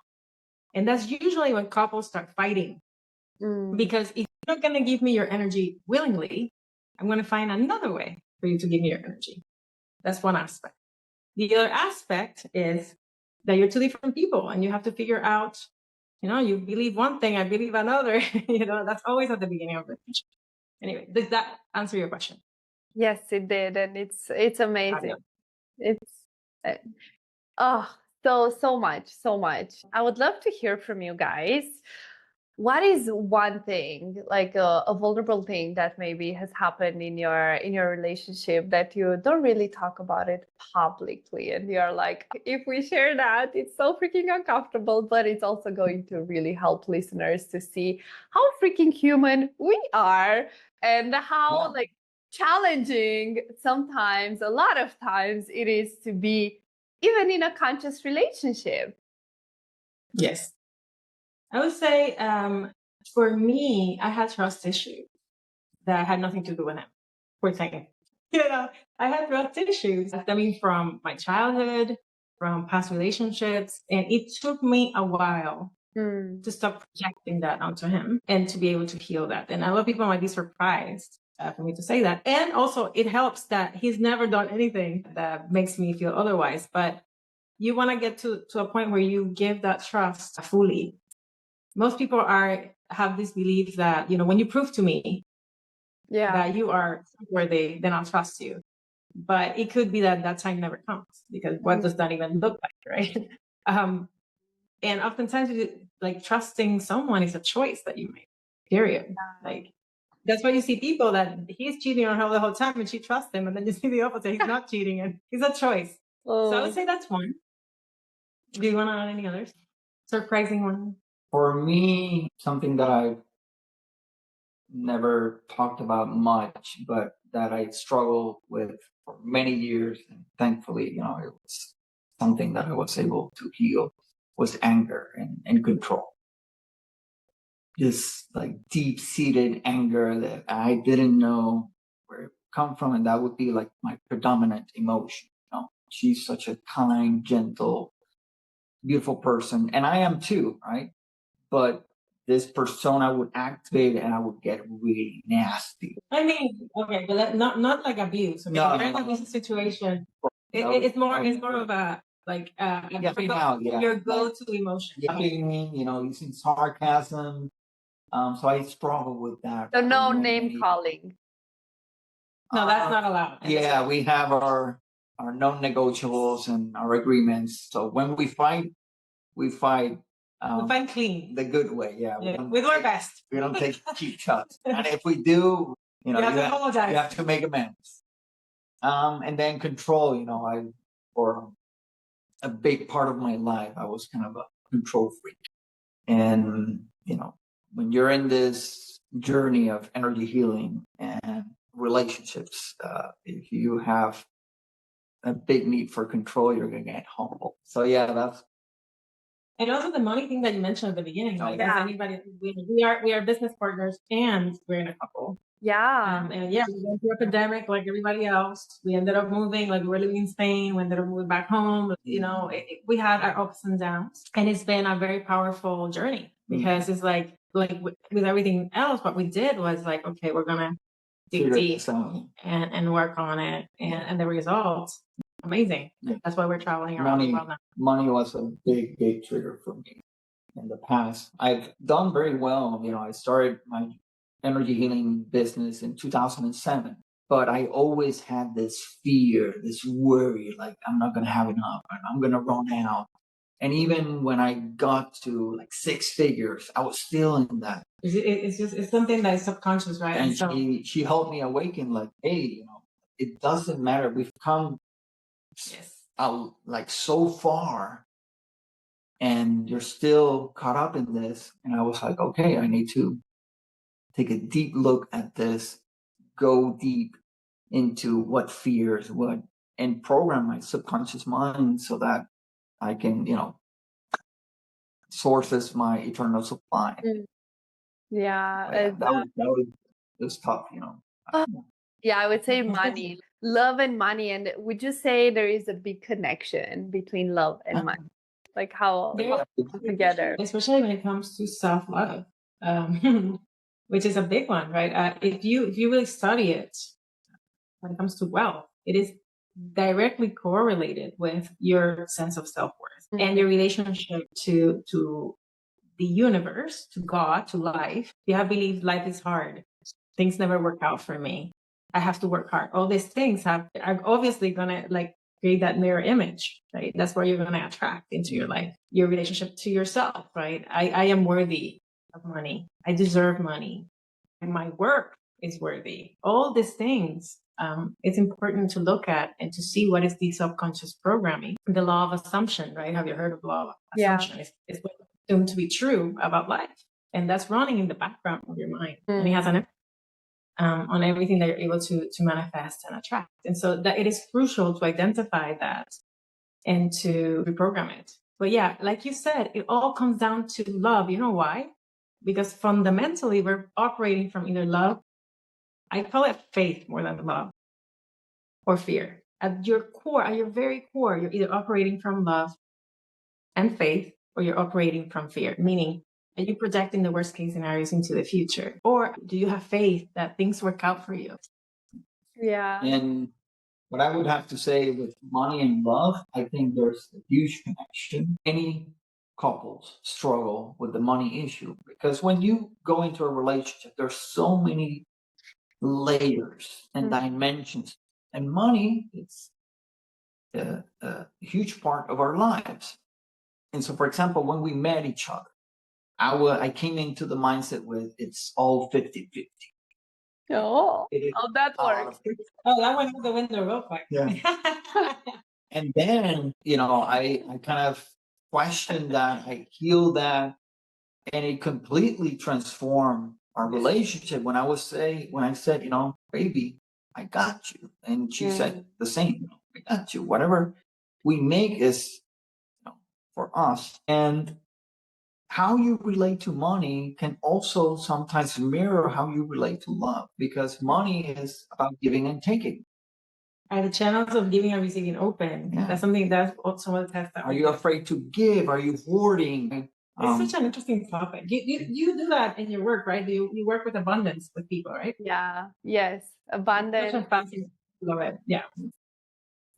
And that's usually when couples start fighting. Because if you're not going to give me your energy willingly, I'm going to find another way for you to give me your energy. That's one aspect. The other aspect is that you're two different people and you have to figure out, you believe one thing, I believe another. That's always at the beginning of the relationship. Anyway, does that answer your question? Yes, it did. And it's amazing. It's, so much. I would love to hear from you guys. What is one thing, like a vulnerable thing that maybe has happened in your relationship that you don't really talk about it publicly, and you're like, if we share that, it's so freaking uncomfortable, but it's also going to really help listeners to see how freaking human we are and how like challenging sometimes, a lot of times, it is to be even in a conscious relationship. Yes. I would say, for me, I had trust issues that had nothing to do with him. Poor thing. I had trust issues stemming from my childhood, from past relationships, and it took me a while to stop projecting that onto him and to be able to heal that. And a lot of people might be surprised for me to say that. And also, it helps that he's never done anything that makes me feel otherwise. But you want to get to a point where you give that trust fully. Most people have this belief that, when you prove to me that you are worthy, then I'll trust you. But it could be that time never comes, because what does that even look like, right? And oftentimes, like, trusting someone is a choice that you make, period. Like, that's why you see people that he's cheating on her the whole time and she trusts him, and then you see the opposite, he's not cheating and it's a choice. So I would say that's one. Do you want to add any others? Surprising one? For me, something that I've never talked about much, but that I struggled with for many years, and thankfully, it was something that I was able to heal, was anger and control. This like deep-seated anger that I didn't know where it come from, and that would be like my predominant emotion. She's such a kind, gentle, beautiful person, and I am too, right? But this persona would activate and I would get really nasty. I mean, okay, but not like abuse. Okay? No, you're in an abusive situation. It's more of a like your go-to emotion. Using sarcasm. So I struggle with that. So no name calling. No, that's not allowed. Yeah, we have our non-negotiables and our agreements. So when we fight, we fight clean. The good way, yeah. We do our best. We don't take cheap shots. And if we do, you have to apologize. You have to make amends. And then control, for a big part of my life, I was kind of a control freak. And, when you're in this journey of energy healing and relationships, if you have a big need for control, you're going to get humble. So yeah, that's. And also the money thing that you mentioned at the beginning, as anybody, we are business partners and we're in a couple. Yeah. And we went through a pandemic like everybody else. We ended up moving, like we're living in Spain. We ended up moving back home. We had our ups and downs, and it's been a very powerful journey because it's like with everything else, what we did was like, okay, we're gonna dig deep and work on it, and the results. Amazing. Yeah. That's why we're traveling around the world now. Money was a big trigger for me in the past. I've done very well. I started my energy healing business in 2007, but I always had this fear, this worry, like I'm not going to have enough and I'm going to run out. And even when I got to like 6 figures, I was still in that. It's something that is subconscious, right? And she helped me awaken, like, hey, it doesn't matter. We've come out like so far, and you're still caught up in this. And I was like, okay, I need to take a deep look at this, go deep into what fears, and program my subconscious mind so that I can, sources my eternal supply. Yeah, that was tough, yeah, I would say money, love and money. And would you say there is a big connection between love and money? Like how together? Especially when it comes to self-love, which is a big one, right? If you really study it, when it comes to wealth, it is directly correlated with your sense of self-worth and your relationship to the universe, to God, to life. If you believe life is hard, things never work out for me, I have to work hard, all these things are obviously gonna create that mirror image, right? That's where you're gonna attract into your life, your relationship to yourself, right? I am worthy of money, I deserve money, and my work is worthy. All these things, it's important to look at and to see what is the subconscious programming. The law of assumption, right? Have you heard of law of assumption? It's what assumed to be true about life, and that's running in the background of your mind, and it has an impact on everything that you're able to manifest and attract. And so that it is crucial to identify that and to reprogram it. But yeah, like you said, it all comes down to love. You know why? Because fundamentally, we're operating from either love, I call it faith more than love, or fear. At your core, at your very core, you're either operating from love and faith, or you're operating from fear, meaning, are you projecting the worst case scenarios into the future? Or do you have faith that things work out for you? Yeah. And what I would have to say with money and love, I think there's a huge connection. Many couples struggle with the money issue because when you go into a relationship, there's so many layers and dimensions. And money is a huge part of our lives. And so, for example, when we met each other, I came into the mindset with it's all 50-50. Oh, that works. That went out the window real quick. Yeah. And then, I kind of questioned that, I healed that, and it completely transformed our relationship when I said, baby, I got you. And she said the same, I got you. Whatever we make is for us. And how you relate to money can also sometimes mirror how you relate to love, because money is about giving and taking. Are the channels of giving and receiving open? Yeah. That's something that's some of the tests that Are you afraid to give? Are you hoarding? It's such an interesting topic. You do that in your work, right? You work with abundance with people, right? Yeah. Yes. Abundance. Such a fascinating. Love it. Yeah.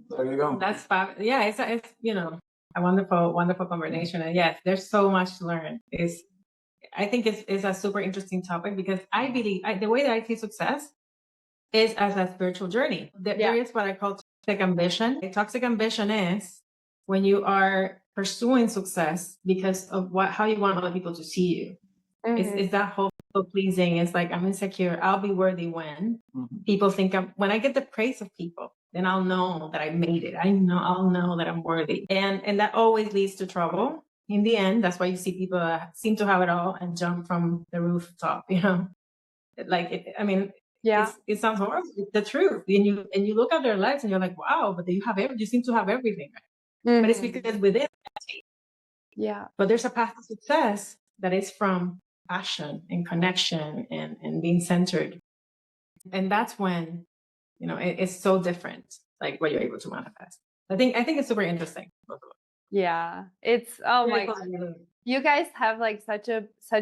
There you go. That's fab. Yeah, it's a wonderful combination. And yes, there's so much to learn. I think it's a super interesting topic because I believe the way that I see success is as a spiritual journey. There is what I call toxic ambition. Toxic ambition is when you are pursuing success because of how you want other people to see you. It's that whole people pleasing. It's like, I'm insecure. I'll be worthy when people think when I get the praise of people, then I'll know that I made it. I'll know that I'm worthy. And that always leads to trouble. In the end, that's why you see people seem to have it all and jump from the rooftop, it sounds horrible. It's the truth. And you look at their lives and you're like, wow, but you seem to have everything. Right? But it's because within that, but there's a path to success that is from passion and connection and being centered. And that's when, it's so different, like what you're able to manifest. I think it's super interesting. Yeah. It's, oh my God. You guys have like such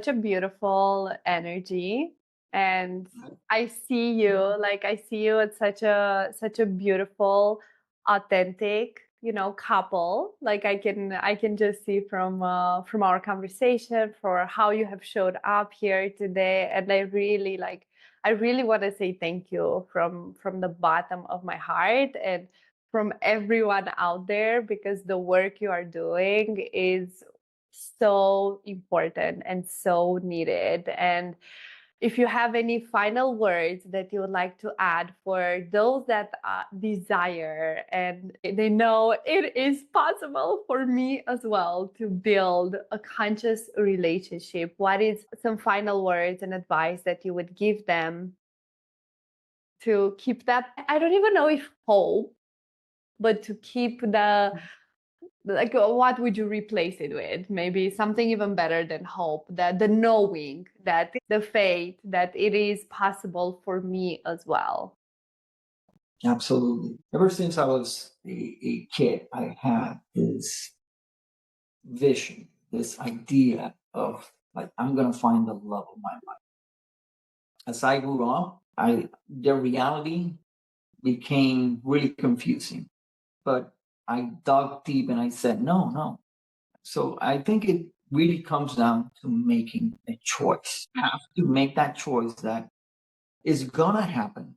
a beautiful energy. And I see you at such a beautiful, authentic, couple. Like I can just see from our conversation for how you have showed up here today. And I really want to say thank you from the bottom of my heart. And from everyone out there, because the work you are doing is so important and so needed. And if you have any final words that you would like to add for those that desire and they know it is possible for me as well to build a conscious relationship, what is some final words and advice that you would give them to keep that? I don't even know if hope, but to keep the, like, what would you replace it with? Maybe something even better than hope, that the knowing, that the faith that it is possible for me as well. Absolutely. Ever since I was a kid, I had this vision, this idea of like, I'm going to find the love of my life. As I grew up, the reality became really confusing, but I dug deep and I said, no, no. So I think it really comes down to making a choice. You have to make that choice that is going to happen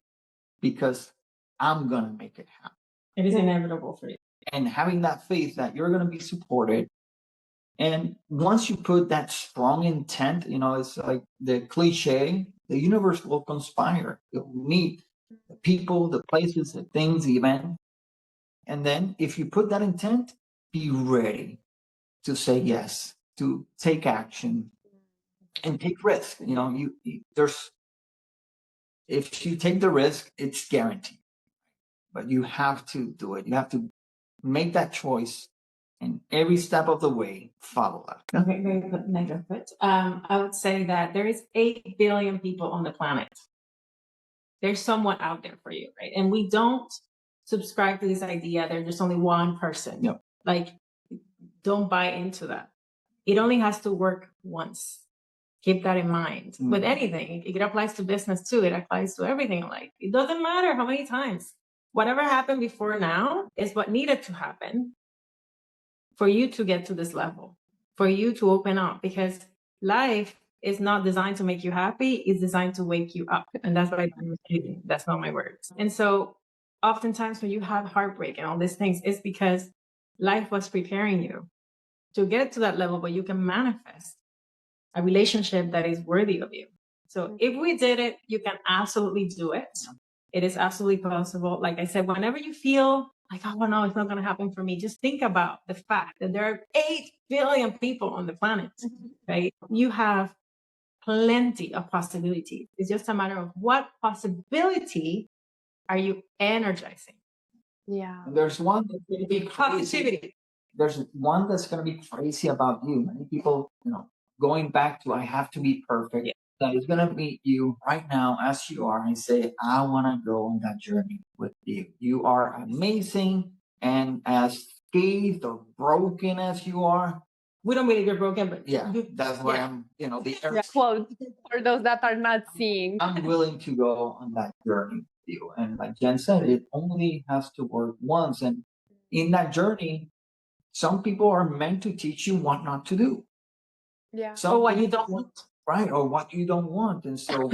because I'm going to make it happen. It is inevitable for you. And having that faith that you're going to be supported. And once you put that strong intent, it's like the cliche, the universe will conspire. It will meet the people, the places, the things, the event. And then if you put that intent, be ready to say yes, to take action and take risk. If you take the risk, it's guaranteed. But you have to do it. You have to make that choice, and every step of the way, follow that. Okay, very good. Negative. I would say that there is 8 billion people on the planet. There's someone out there for you, right? And we don't subscribe to this idea that there's only one person. Yep. Like, don't buy into that. It only has to work once. Keep that in mind. With anything, it applies to business too. It applies to everything in life. It doesn't matter how many times. Whatever happened before now is what needed to happen for you to get to this level, for you to open up, because life is not designed to make you happy. It's designed to wake you up. And that's what I'm saying. That's not my words. And so oftentimes when you have heartbreak and all these things, it's because life was preparing you to get to that level where you can manifest a relationship that is worthy of you. So if we did it, you can absolutely do it. It is absolutely possible. Like I said, whenever you feel like, oh, no, it's not going to happen for me, just think about the fact that there are 8 billion people on the planet, right? You have plenty of possibilities. It's just a matter of what possibility are you energizing? Yeah. There's one that's going to be positivity. There's one that's going to be crazy about you. Many people, going back to I have to be perfect. Yeah. That is going to meet you right now as you are and say, I want to go on that journey with you. You are amazing. And as scathed or broken as you are, we don't believe you're broken, but yeah, that's why I'm, quote for those that are not seeing. I'm willing to go on that journey with you. And like Jen said, it only has to work once. And in that journey, some people are meant to teach you what not to do. Yeah. Or what you don't want. Right. Or what you don't want. And so,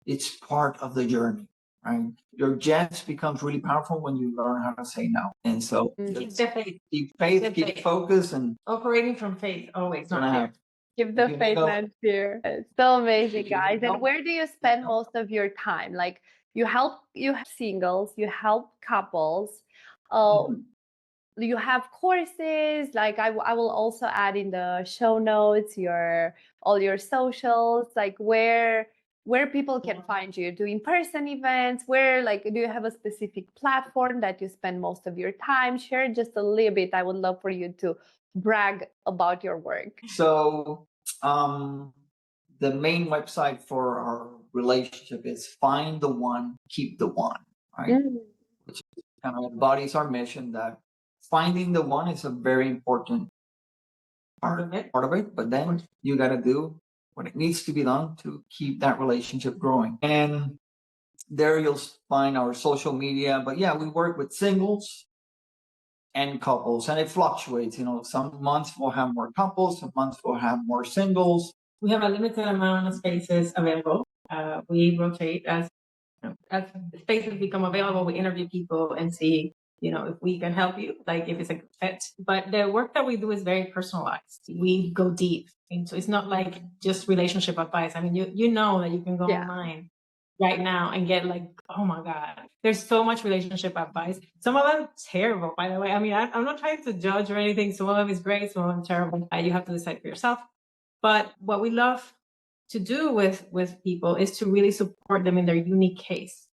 it's part of the journey, right? Your yes becomes really powerful when you learn how to say no. And so Keep the faith. Keep faith, keep focus, and operating from faith always, not fear. Keep the faith, not fear. It's so amazing, guys. And where do you spend most of your time? Like, you help singles, you help couples. You have courses, like I will also add in the show notes all your socials, like where people can find you, do in-person events, where, like, do you have a specific platform that you spend most of your time? Share just a little bit. I would love for you to brag about your work. So the main website for our relationship is Find the One, Keep the One, right? Which kind of embodies our mission that finding the one is a very important part of it, but then you got to do what it needs to be done to keep that relationship growing. And there you'll find our social media. But yeah, we work with singles and couples, and it fluctuates. Some months we'll have more couples, some months we'll have more singles. We have a limited amount of spaces available. We rotate as as spaces become available, we interview people and see, if we can help you, like if it's a good fit. But the work that we do is very personalized. We go deep into, it's not like just relationship advice. I mean, you know that you can go online right now and get like, oh my God, there's so much relationship advice. Some of them terrible, by the way. I mean, I'm not trying to judge or anything. Some of them is great, some of them terrible. You have to decide for yourself. But what we love to do with people is to really support them in their unique case.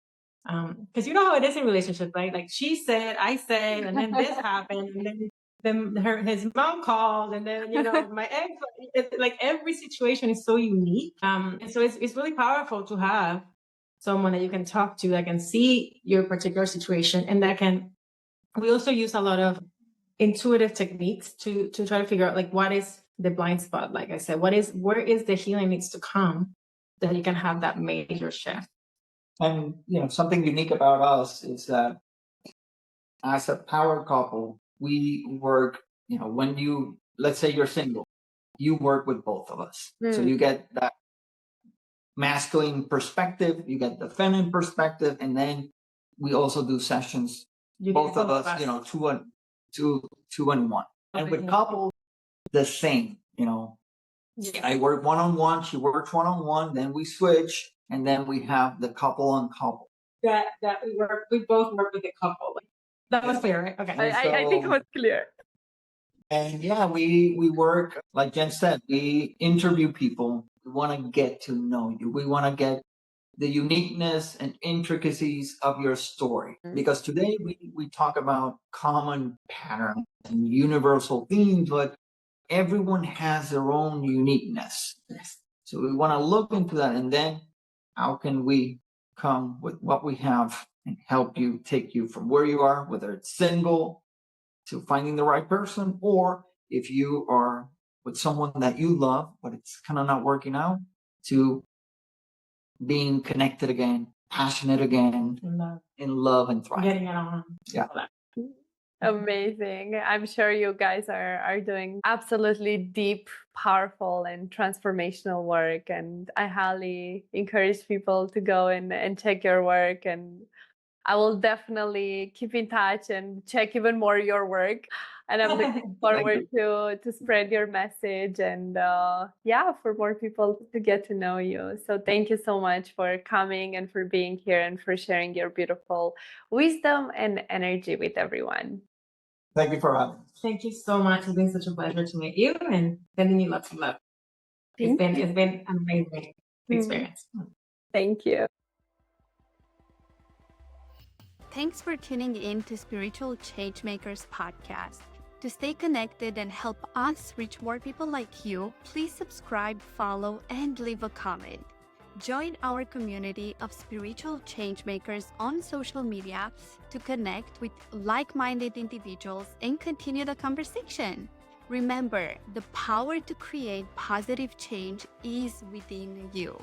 Because you know how it is in relationships, right? Like she said, I said, and then this happened, and then his mom called, and then my ex. Like every situation is so unique, and so it's really powerful to have someone that you can talk to that can see your particular situation, and that can. We also use a lot of intuitive techniques to try to figure out like what is the blind spot. Like I said, where is the healing needs to come that you can have that major shift. And something unique about us is that as a power couple, we work, when let's say you're single, you work with both of us. So you get that masculine perspective, you get the feminine perspective, and then we also do sessions, both of us, 2-1. And with couples, the same, I work one-on-one, she works one-on-one, then we switch, and then we have the couple on couple. That we both work with a couple. That was clear, right? Okay. I think it was clear. And we work, like Jen said, we interview people. We want to get to know you. We want to get the uniqueness and intricacies of your story. Because today we talk about common patterns and universal themes, but everyone has their own uniqueness. Yes. So we want to look into that, and then how can we come with what we have and help you, take you from where you are, whether it's single to finding the right person, or if you are with someone that you love, but it's kind of not working out, to being connected again, passionate again, in love and thriving. Getting it on. Yeah. Amazing. I'm sure you guys are doing absolutely deep, powerful, and transformational work. And I highly encourage people to go and check your work. And I will definitely keep in touch and check even more your work. And I'm looking forward to spread your message and for more people to get to know you. So thank you so much for coming and for being here and for sharing your beautiful wisdom and energy with everyone. Thank you for having me. Thank you so much. It's been such a pleasure to meet you and sending you lots of love. It's been an amazing experience. Thank you. Thanks for tuning in to Spiritual Changemakers podcast. To stay connected and help us reach more people like you, please subscribe, follow, and leave a comment. Join our community of spiritual changemakers on social media to connect with like-minded individuals and continue the conversation. Remember, the power to create positive change is within you.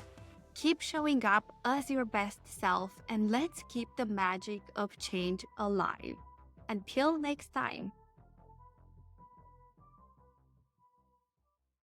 Keep showing up as your best self, and let's keep the magic of change alive. Until next time.